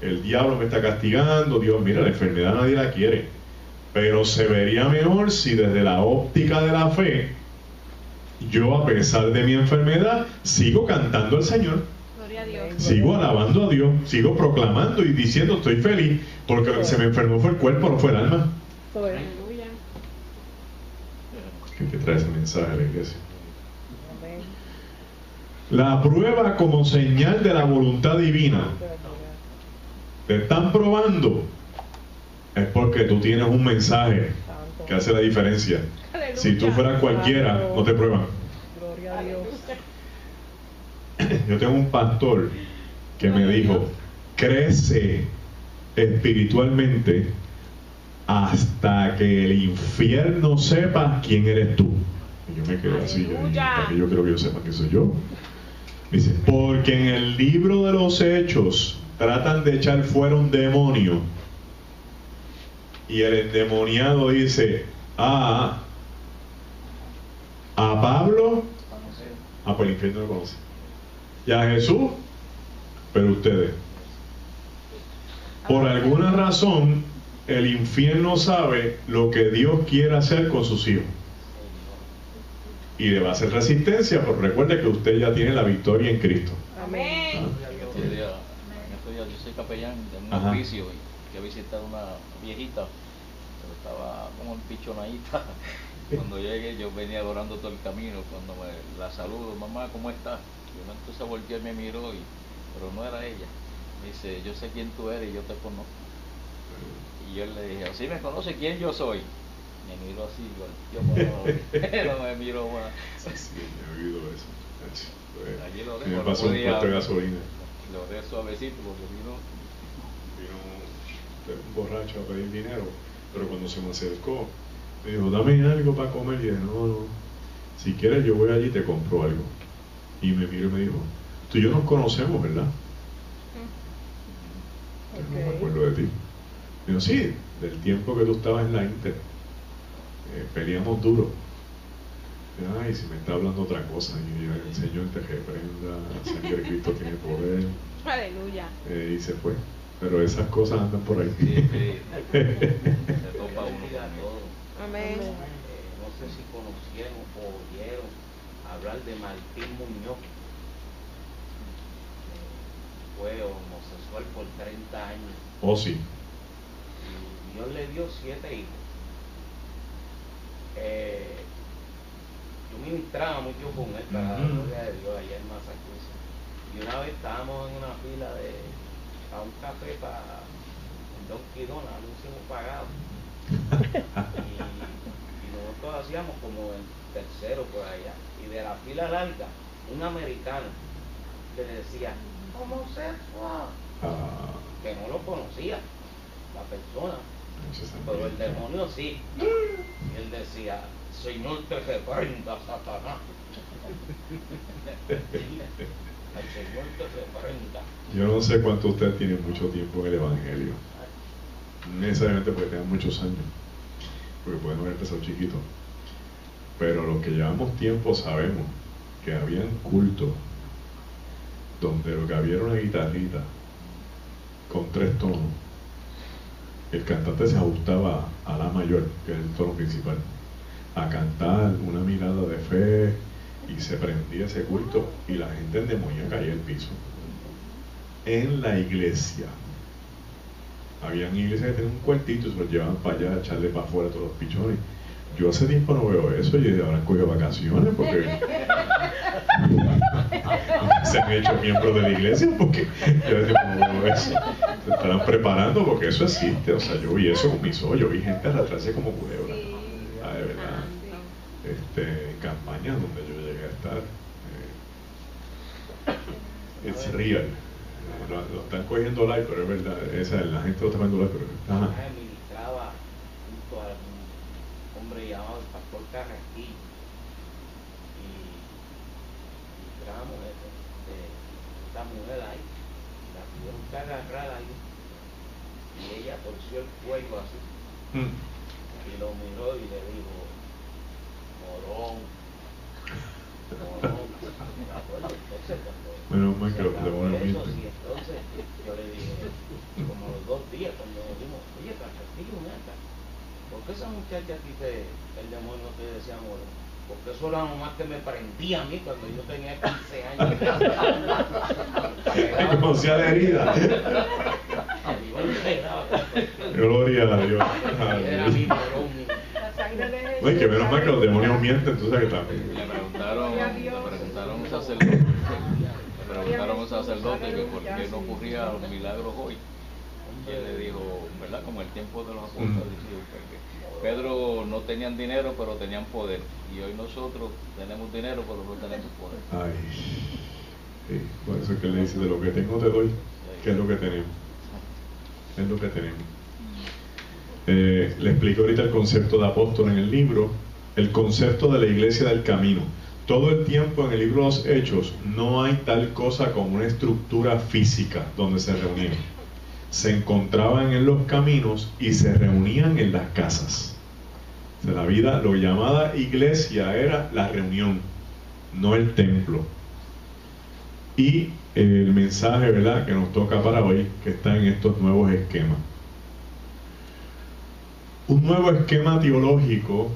el diablo me está castigando, Dios, mira, la enfermedad nadie la quiere, pero se vería mejor si desde la óptica de la fe yo, a pesar de mi enfermedad, sigo cantando al Señor. Gloria a Dios. Sigo alabando a Dios, sigo proclamando y diciendo estoy feliz, porque lo que se me enfermó fue el cuerpo, no fue el alma. Aleluya. ¿Qué trae ese mensaje a la iglesia? La prueba como señal de la voluntad divina. Te están probando, es porque tú tienes un mensaje que hace la diferencia. Aleluya. Si tú fueras cualquiera, no te prueban. Gloria a Dios. Yo tengo un pastor que me dijo, crece espiritualmente hasta que el infierno sepa quién eres tú. Y yo me quedé así, porque yo creo que ellos sepan que soy yo. Dice, porque en el libro de los Hechos tratan de echar fuera un demonio y el endemoniado dice, a Pablo, pues el infierno lo conoce, y a Jesús, pero ustedes, por alguna razón, el infierno sabe lo que Dios quiere hacer con sus hijos y le va a hacer resistencia, pero recuerde que usted ya tiene la victoria en Cristo. Amén. Yo soy capellán de un oficio y que visitar una viejita, pero estaba como empichonadita. Cuando llegué, yo venía adorando todo el camino. Cuando la saludo, mamá, ¿cómo estás? Yo entonces volteé y me miró, pero no era ella. Me dice, yo sé quién tú eres y yo te conozco. Y yo le dije, ¿sí me conoce quién yo soy? Me miró así, pero me miró más. Sí, me he oído eso. Allí lo Me dejo, pasó un puesto de gasolina. Lo dejo suavecito porque vino un borracho a pedir dinero, pero cuando se me acercó me dijo, dame algo para comer. Y dije, no, si quieres yo voy allí y te compro algo. Y me miró y me dijo, tú y yo nos conocemos, ¿verdad? Yo no me acuerdo de ti. Digo, sí, del tiempo que tú estabas en la Inter, peleamos duro. Ay, si me está hablando otra cosa, y el Señor te reprenda, la sangre de Cristo tiene poder. Aleluya. Y se fue. Pero esas cosas andan por ahí. Sí. Se topa uno con todo. Amén. No sé si conocieron o oyeron hablar de Martín Muñoz. Fue homosexual por 30 años. Oh, sí. Y Dios le dio 7 hijos. Yo ministraba mucho con él, para la gloria de Dios, allá en Massachusetts. Y una vez estábamos en una fila a un café para Dunkin' Donuts, anuncio pagado. Y nosotros hacíamos como el tercero por allá. Y de la fila larga, un americano que decía, homosexual, que no lo conocía la persona, pero el demonio sí. Y él decía, Señor te reprenda, Satanás. El Señor te reprenda. Yo no sé cuánto ustedes tienen mucho tiempo en el Evangelio. No necesariamente porque tengan muchos años, porque pueden haber empezado chiquitos. Pero los que llevamos tiempo sabemos que habían cultos donde lo que había era una guitarrita con 3 tonos. El cantante se ajustaba a la mayor, que es el tono principal, a cantar una mirada de fe, y se prendía ese culto y la gente endemoniada caía al piso. En la iglesia habían iglesias que tenían un cuartito y se los llevaban para allá a echarle para afuera todos los pichones. Yo hace tiempo no veo eso, y ahora cogido vacaciones porque se han hecho miembros de la iglesia, porque yo hace tiempo no veo eso. Se estarán preparando porque eso existe. O sea, yo vi eso con mis ojos, yo vi gente arrastrarse como culebra. De verdad. En campañas donde yo llegué a estar, it's real. Lo están cogiendo live, pero es verdad. La gente lo está cogiendo live, pero Ministraba junto a un hombre llamado el pastor Carrasquillo, y ministramos esta mujer ahí, la tuvieron que agarrar ahí, y ella torció el cuello así, y lo miró y le dijo, morón. Menos mal que los demonios mienten. Entonces yo le dije, como los 2 días cuando nos dimos, oye, Carrasquillo, neta, ¿por qué esa muchacha aquí el demonio te decía morón? Porque eso era nomás que me prendía a mí cuando yo tenía 15 años. Me conocía la herida. Gloria a Dios. Era mi morón. Oye, que menos mal que los demonios mienten, tú sabes que también. Le preguntaron a un sacerdote, que por qué no ocurría los milagros hoy. Y él le dijo, ¿verdad? Como el tiempo de los apóstoles, porque Pedro no tenían dinero, pero tenían poder. Y hoy nosotros tenemos dinero, pero no tenemos poder. Ay, sí, por eso es que él le dice, de lo que tengo te doy. ¿Qué es lo que tenemos? Es lo que tenemos. Le explico ahorita el concepto de apóstol en el libro, el concepto de la iglesia del camino. Todo el tiempo en el libro de los Hechos no hay tal cosa como una estructura física donde se reunían. Se encontraban en los caminos y se reunían en las casas. O sea, la vida, lo llamada iglesia, era la reunión, no el templo. Y el mensaje, ¿verdad?, que nos toca para hoy, que está en estos nuevos esquemas. Un nuevo esquema teológico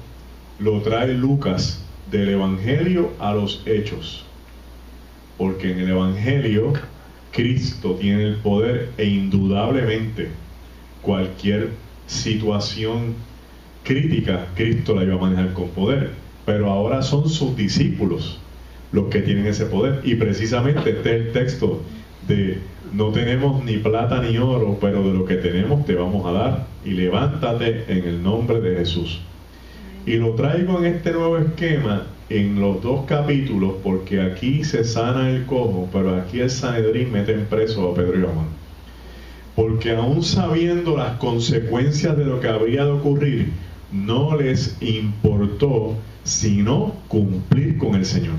lo trae Lucas del Evangelio a los Hechos, porque en el Evangelio Cristo tiene el poder, e indudablemente cualquier situación crítica Cristo la iba a manejar con poder, pero ahora son sus discípulos los que tienen ese poder. Y precisamente este es el texto de: no tenemos ni plata ni oro, pero de lo que tenemos te vamos a dar, y levántate en el nombre de Jesús. Y lo traigo en este nuevo esquema en los 2 capítulos, porque aquí se sana el cojo, pero aquí el Sanedrín meten preso a Pedro y a Juan, porque aún sabiendo las consecuencias de lo que habría de ocurrir, no les importó sino cumplir con el Señor.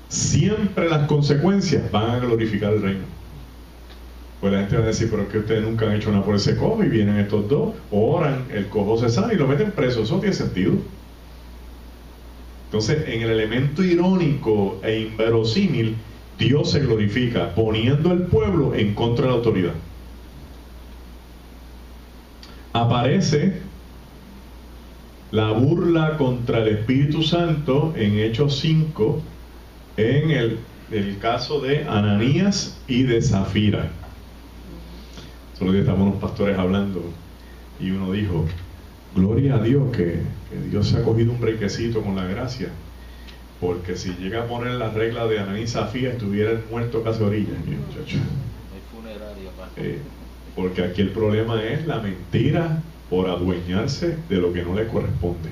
Siempre las consecuencias van a glorificar el reino. Pues la gente va a decir, pero es que ustedes nunca han hecho nada por ese cojo, y vienen estos dos, oran, el cojo se sana y lo meten preso. Eso no tiene sentido. Entonces, en el elemento irónico e inverosímil, Dios se glorifica poniendo al pueblo en contra de la autoridad. Aparece la burla contra el Espíritu Santo en Hechos 5, en el caso de Ananías y de Zafira. Solo que estamos los pastores hablando, y uno dijo: gloria a Dios que Dios se ha cogido un brequecito con la gracia, porque si llega a poner la regla de Ananías y Zafira, estuvieran muertos casi a orillas, mi muchacho. Porque aquí el problema es la mentira por adueñarse de lo que no le corresponde.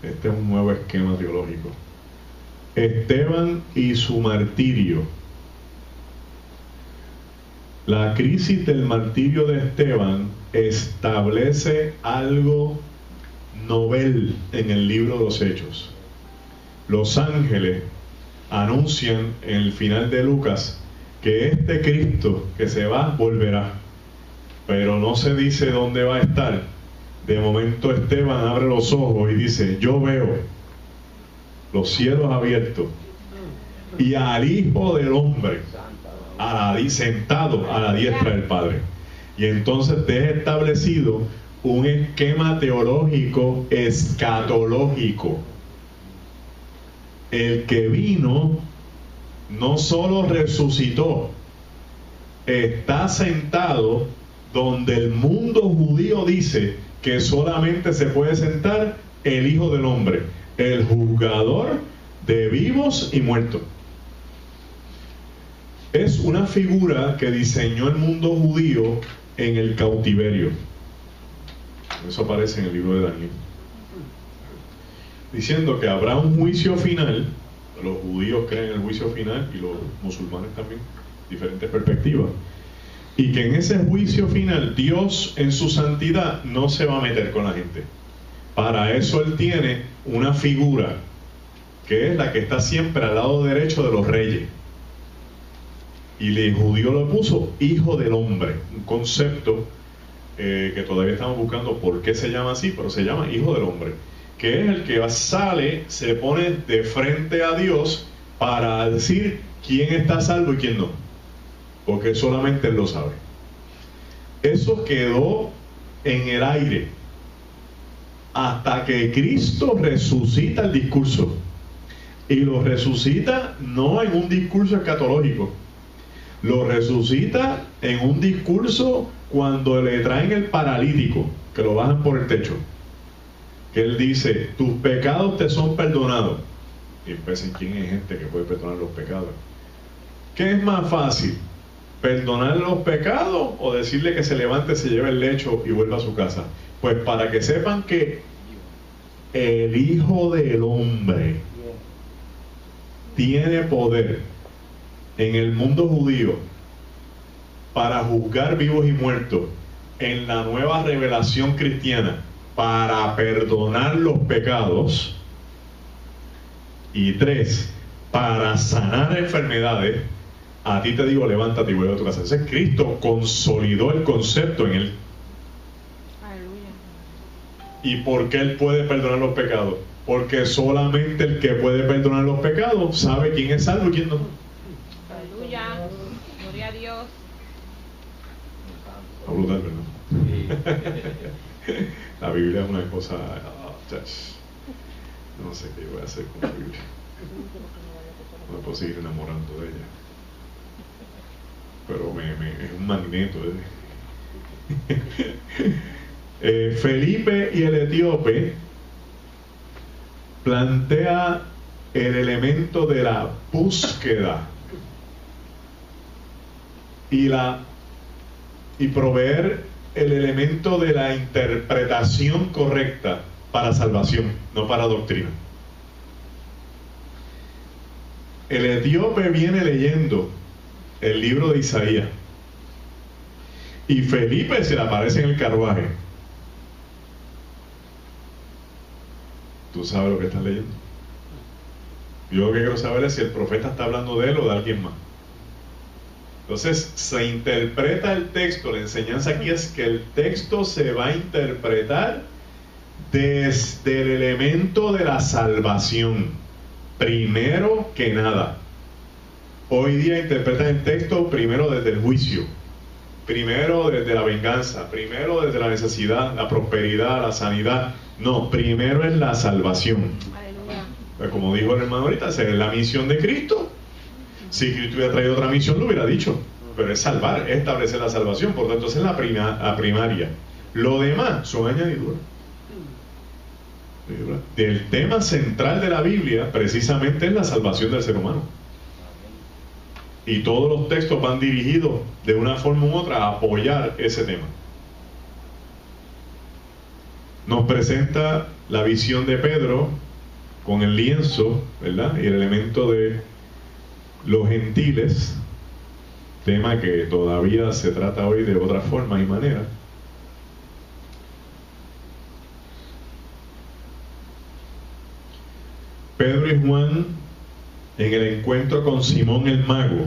Este es un nuevo esquema teológico. Esteban y su martirio. La crisis del martirio de Esteban establece algo novel en el libro de los Hechos. Los ángeles anuncian en el final de Lucas que este Cristo que se va volverá, pero no se dice dónde va a estar. De momento Esteban abre los ojos y dice: yo veo los cielos abiertos y al Hijo del Hombre sentado a la diestra del Padre. Y entonces deja establecido un esquema teológico escatológico. El que vino no solo resucitó, está sentado donde el mundo judío dice que solamente se puede sentar el Hijo del Hombre, el juzgador de vivos y muertos. Es una figura que diseñó el mundo judío en el cautiverio. Eso aparece en el libro de Daniel, diciendo que habrá un juicio final. Los judíos creen en el juicio final y los musulmanes también, diferentes perspectivas. Y que en ese juicio final Dios en su santidad no se va a meter con la gente. Para eso Él tiene una figura que es la que está siempre al lado derecho de los reyes. Y el judío lo puso Hijo del Hombre, un concepto que todavía estamos buscando por qué se llama así, pero se llama Hijo del Hombre, que es el que sale, se pone de frente a Dios para decir quién está salvo y quién no, porque solamente Él lo sabe. Eso quedó en el aire hasta que Cristo resucita el discurso, y lo resucita no en un discurso escatológico, lo resucita en un discurso cuando le traen el paralítico, que lo bajan por el techo, que Él dice: tus pecados te son perdonados. Y piensen, ¿quién es gente que puede perdonar los pecados? ¿Qué es más fácil? ¿Perdonar los pecados o decirle que se levante, se lleve el lecho y vuelva a su casa? Pues para que sepan que el Hijo del Hombre tiene poder en el mundo judío para juzgar vivos y muertos, en la nueva revelación cristiana para perdonar los pecados, y 3, para sanar enfermedades. A ti te digo, levántate y vuelve a tu casa. Entonces Cristo consolidó el concepto en Él. Aleluya. ¿Y por qué Él puede perdonar los pecados? Porque solamente el que puede perdonar los pecados sabe quién es salvo y quién no. Aleluya. Gloria a Dios. Está brutal, ¿verdad? La Biblia es una cosa... no sé qué voy a hacer con la Biblia. No me puedo seguir enamorando de ella. Pero es un magneto. Felipe y el etíope plantea el elemento de la búsqueda y proveer el elemento de la interpretación correcta para salvación, no para doctrina. El etíope viene leyendo el libro de Isaías y Felipe se le aparece en el carruaje. ¿Tú sabes lo que estás leyendo? Yo lo que quiero saber es si el profeta está hablando de él o de alguien más. Entonces se interpreta el texto. La enseñanza aquí es que el texto se va a interpretar desde el elemento de la salvación, primero que nada. Hoy día interpretan el texto primero desde el juicio, primero desde la venganza, primero desde la necesidad, la prosperidad, la sanidad. No, primero es la salvación. Pues como dijo el hermano ahorita, esa es la misión de Cristo. Si Cristo hubiera traído otra misión, lo hubiera dicho, pero es salvar, es establecer la salvación. Por tanto, esa es la primaria. Lo demás son añadiduras. El tema central de la Biblia precisamente es la salvación del ser humano. Y todos los textos van dirigidos de una forma u otra a apoyar ese tema. Nos presenta la visión de Pedro con el lienzo, ¿verdad? Y el elemento de los gentiles, tema que todavía se trata hoy de otra forma y manera. Pedro y Juan en el encuentro con Simón el mago,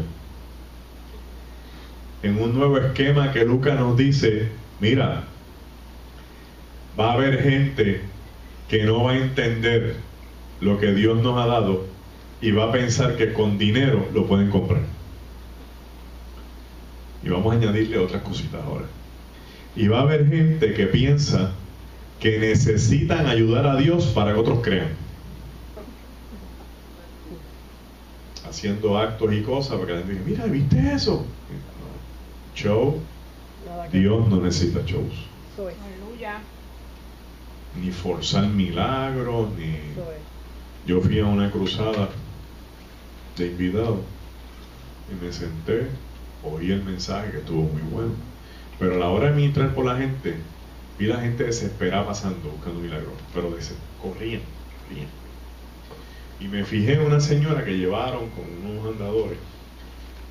en un nuevo esquema que Lucas nos dice, mira, va a haber gente que no va a entender lo que Dios nos ha dado y va a pensar que con dinero lo pueden comprar. Y vamos a añadirle otras cositas ahora. Y va a haber gente que piensa que necesitan ayudar a Dios para que otros crean, haciendo actos y cosas para que la gente diga, mira, ¿viste eso? Show. Dios no necesita shows. Aleluya. Ni forzar milagros, ni... Yo fui a una cruzada de invitado y me senté, oí el mensaje que estuvo muy bueno, pero a la hora de ministrar por la gente, vi la gente desesperada pasando, buscando milagros, pero corrían. Y me fijé en una señora que llevaron con unos andadores,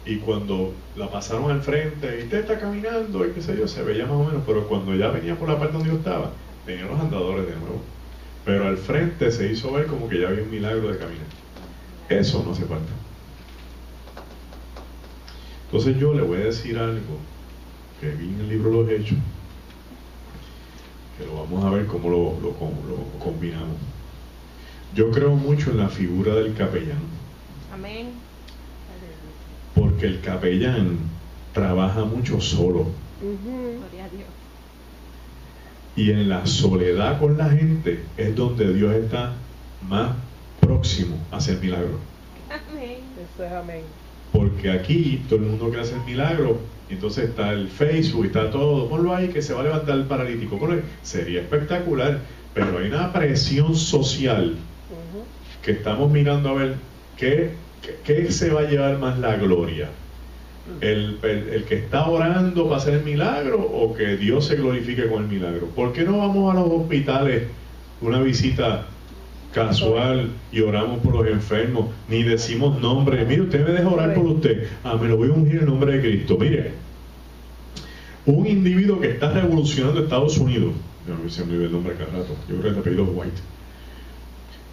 y cuando la pasaron al frente, y usted está caminando, y qué sé yo, se veía más o menos, pero cuando ya venía por la parte donde yo estaba, tenía los andadores de nuevo. Pero al frente se hizo ver como que ya había un milagro de caminar. Eso no hace falta. Entonces yo le voy a decir algo que vi en el libro Los Hechos, que lo vamos a ver cómo lo combinamos. Yo creo mucho en la figura del capellán. Amén. Porque el capellán trabaja mucho solo. Gloria a Dios. Y en la soledad con la gente es donde Dios está más próximo a hacer milagros. Amén. Eso es amén. Porque aquí todo el mundo quiere hacer milagros, y entonces está el Facebook, está todo, ponlo ahí que se va a levantar el paralítico, ponlo ahí. Sería espectacular, pero hay una presión social que estamos mirando a ver qué se va a llevar más la gloria. El que está orando para hacer el milagro, o que Dios se glorifique con el milagro. ¿Por qué no vamos a los hospitales, una visita casual, y oramos por los enfermos, ni decimos nombre? Mire, usted me deja orar por usted, me lo voy a ungir en el nombre de Cristo? Mire, un individuo que está revolucionando Estados Unidos, yo no sé si me olvidé el nombre cada rato, yo creo que el apellido es White,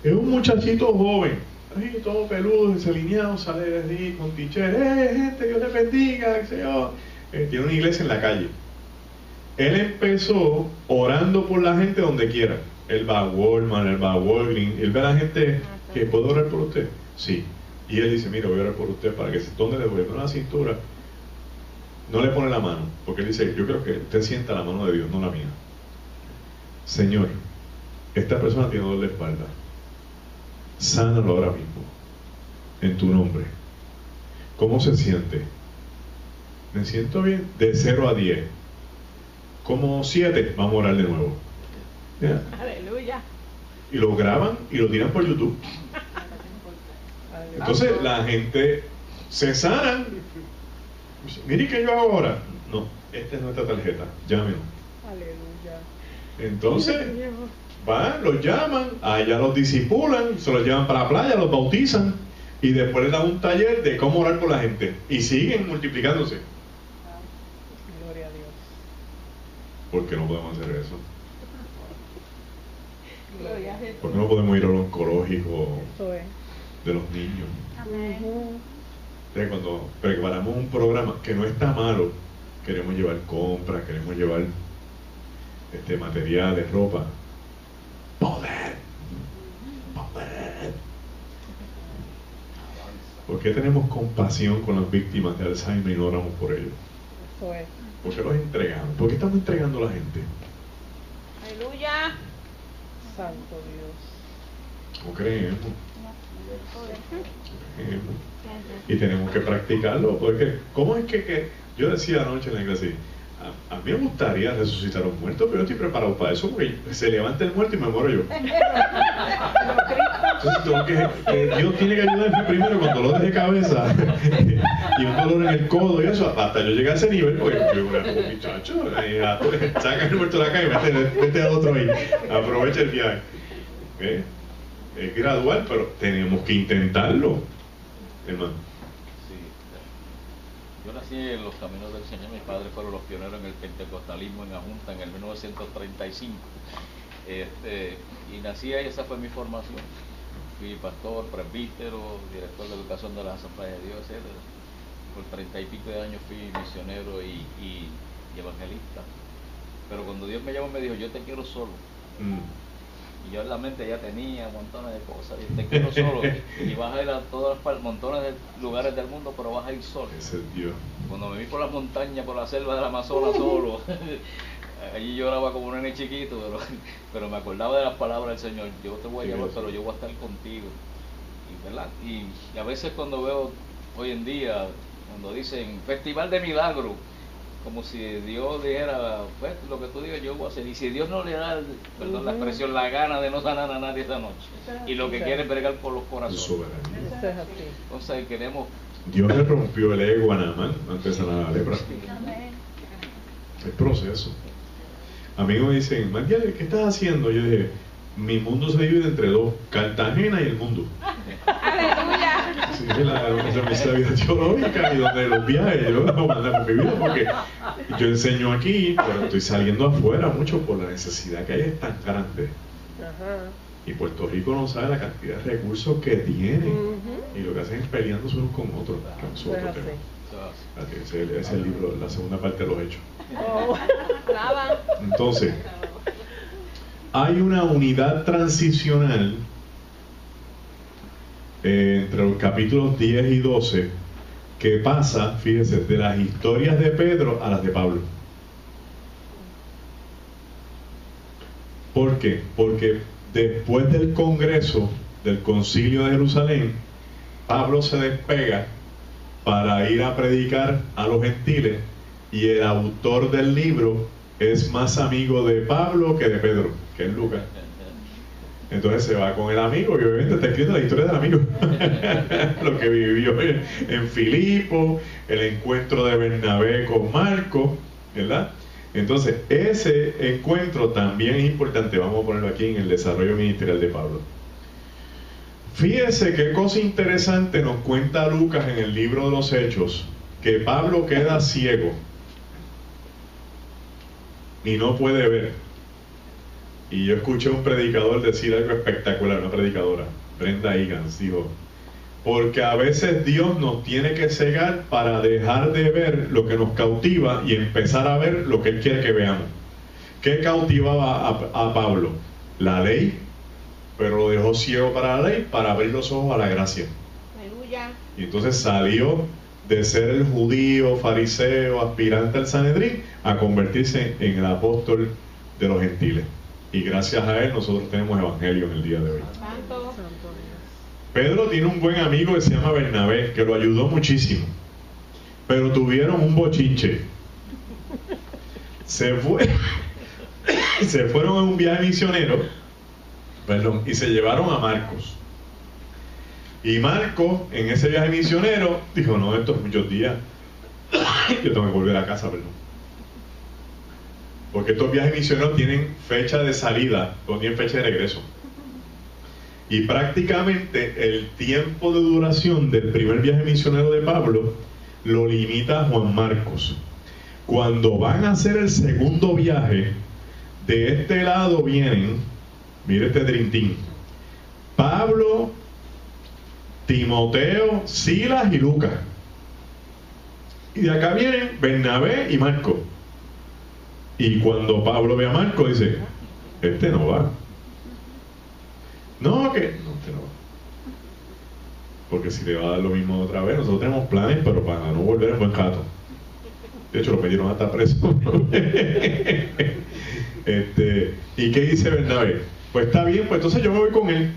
es un muchachito joven, ahí todo peludo, desalineado, sale de allí con t-shirt, gente, Dios le bendiga, qué sé yo. Tiene una iglesia en la calle. Él empezó orando por la gente donde quiera. Él va a Walmart, él va a Walgreens, él ve a la gente que puede orar por usted. Sí. Y él dice, mira, voy a orar por usted para que donde le duele la cintura, no le pone la mano, porque él dice, yo creo que usted sienta la mano de Dios, no la mía. Señor, esta persona tiene dolor de espalda. Sánalo ahora mismo, en tu nombre. ¿Cómo se siente? Me siento bien, de 0 a 10. Como 7, vamos a orar de nuevo. ¿Ya? Aleluya. Y lo graban y lo tiran por YouTube. Entonces la gente se sanan. Mire, ¿qué yo hago ahora? No, esta es nuestra tarjeta, llámenos. Aleluya. Entonces van, los llaman, allá los disipulan, se los llevan para la playa, los bautizan, y después les dan un taller de cómo orar por la gente, y siguen multiplicándose. Gloria a Dios. ¿Por qué no podemos hacer eso? Gloria a Jesús. ¿Por qué no podemos ir al oncológico Eso es. de los niños? Amén. Entonces, cuando preparamos un programa que no está malo, queremos llevar compras, queremos llevar materiales, ropa. Poder. ¿Por qué tenemos compasión con las víctimas de Alzheimer y no oramos por ellos? Eso es. ¿Por qué los entregamos? ¿Por qué estamos entregando a la gente? Aleluya. Santo Dios. No creemos. Y tenemos que practicarlo, porque ¿cómo es que yo decía anoche en la iglesia, a mí me gustaría resucitar a un muerto, pero yo estoy preparado para eso, porque se levanta el muerto y me muero yo. Entonces tengo que Dios tiene que ayudarme primero cuando lo deje cabeza y un dolor en el codo y eso, hasta yo llegué a ese nivel, porque yo era como muchacho, saca el muerto de la calle y vete al otro ahí, aprovecha el viaje. Es gradual, pero tenemos que intentarlo, hermano. Sí. Yo nací en los caminos del Señor, mis padres fueron los pioneros en el pentecostalismo en Ajunta en el 1935. Y nací ahí, esa fue mi formación. Fui pastor, presbítero, director de educación de las Asambleas de Dios, etc. Por 30 y pico de años fui misionero y evangelista. Pero cuando Dios me llamó me dijo, yo te quiero solo. Y yo en la mente ya tenía montones de cosas, y te quiero solo. Y vas a ir a todos los montones de lugares del mundo, pero vas a ir solo. Ese es Dios. Cuando me vi por las montañas, por la selva del Amazonas solo, allí lloraba como un nene chiquito, pero me acordaba de las palabras del Señor. Yo te voy a llevar, pero yo voy a estar contigo. Y, ¿verdad? Y a veces cuando veo hoy en día, cuando dicen Festival de Milagros, como si Dios dijera, pues lo que tú digas yo voy a hacer. Y si Dios no le da, perdón la expresión, la gana de no sanar a nadie esta noche, y lo que quiere es bregar por los corazones. Entonces queremos... Dios le rompió el ego a Naamán antes de sanar a la lepra. El proceso. Amigos me dicen, Mandiale, ¿qué estás haciendo? Yo dije, mi mundo se divide entre dos, Cartagena y el mundo. ¡Aleluya! Sí, la vida teológica y donde los viajes yo no mandamos mi vida porque yo enseño aquí, pero estoy saliendo afuera mucho por la necesidad que hay, es tan grande. Y Puerto Rico no sabe la cantidad de recursos que tiene y lo que hacen es peleándose unos con otros, que es otro tema. Ese es el libro, la segunda parte de los Hechos. Entonces, hay una unidad transicional entre los capítulos 10 y 12 que pasa, fíjese, de las historias de Pedro a las de Pablo. ¿Por qué? Porque después del Congreso, del Concilio de Jerusalén, Pablo se despega para ir a predicar a los gentiles y el autor del libro es más amigo de Pablo que de Pedro, que es Lucas. Entonces se va con el amigo y obviamente está escrito la historia del amigo. Lo que vivió en Filipo, el encuentro de Bernabé con Marcos, ¿verdad? Entonces ese encuentro también es importante. Vamos a ponerlo aquí en el desarrollo ministerial de Pablo. Fíjese qué cosa interesante nos cuenta Lucas en el libro de los Hechos, que Pablo queda ciego y no puede ver. Y yo escuché a un predicador decir algo espectacular, una predicadora, Brenda Higgins, dijo, porque a veces Dios nos tiene que cegar para dejar de ver lo que nos cautiva y empezar a ver lo que Él quiere que veamos. ¿Qué cautivaba a Pablo? La ley, pero lo dejó ciego para la ley, para abrir los ojos a la gracia. Aleluya. Y entonces salió de ser el judío, fariseo, aspirante al Sanedrín, a convertirse en el apóstol de los gentiles. Y gracias a él nosotros tenemos evangelio en el día de hoy. Santo. Pedro tiene un buen amigo que se llama Bernabé, que lo ayudó muchísimo. Pero tuvieron un bochinche. Se fueron a un viaje misionero, y se llevaron a Marcos. Y Marcos, en ese viaje misionero, dijo, no, estos muchos días, yo tengo que volver a casa, perdón. Porque estos viajes misioneros tienen fecha de salida, no tienen fecha de regreso. Y prácticamente el tiempo de duración del primer viaje misionero de Pablo lo limita a Juan Marcos. Cuando van a hacer el segundo viaje, de este lado vienen, mire este drintín, Pablo, Timoteo, Silas y Lucas. Y de acá vienen Bernabé y Marcos. Y cuando Pablo ve a Marcos dice, este no va. No, que no, este no va. Porque si le va a dar lo mismo otra vez, nosotros tenemos planes, pero para no volver en buen rato. De hecho, lo metieron hasta preso. ¿Y qué dice Bernabé? Pues está bien, pues entonces yo me voy con él.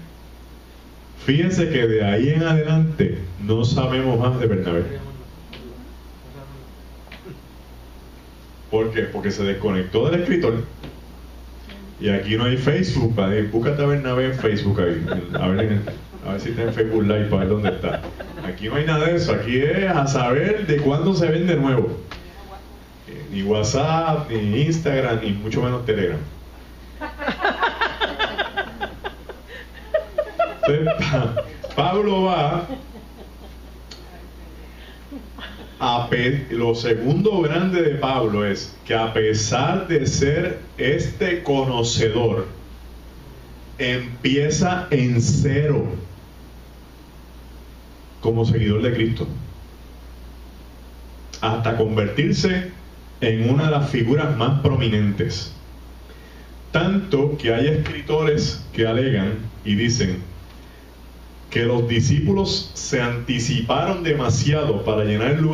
Fíjense que de ahí en adelante no sabemos más de Bernabé. ¿Por qué? Porque se desconectó del escritor. Y aquí no hay Facebook. Búscate a Bernabé en Facebook ahí. A ver, A ver si está en Facebook Live para ver dónde está. Aquí no hay nada de eso. Aquí es a saber de cuándo se ven de nuevo. Ni WhatsApp, ni Instagram, ni mucho menos Telegram. Entonces, Pablo va lo segundo grande de Pablo es que a pesar de ser este conocedor, empieza en cero como seguidor de Cristo hasta convertirse en una de las figuras más prominentes, tanto que hay escritores que alegan y dicen que los discípulos se anticiparon demasiado para llenar el lugar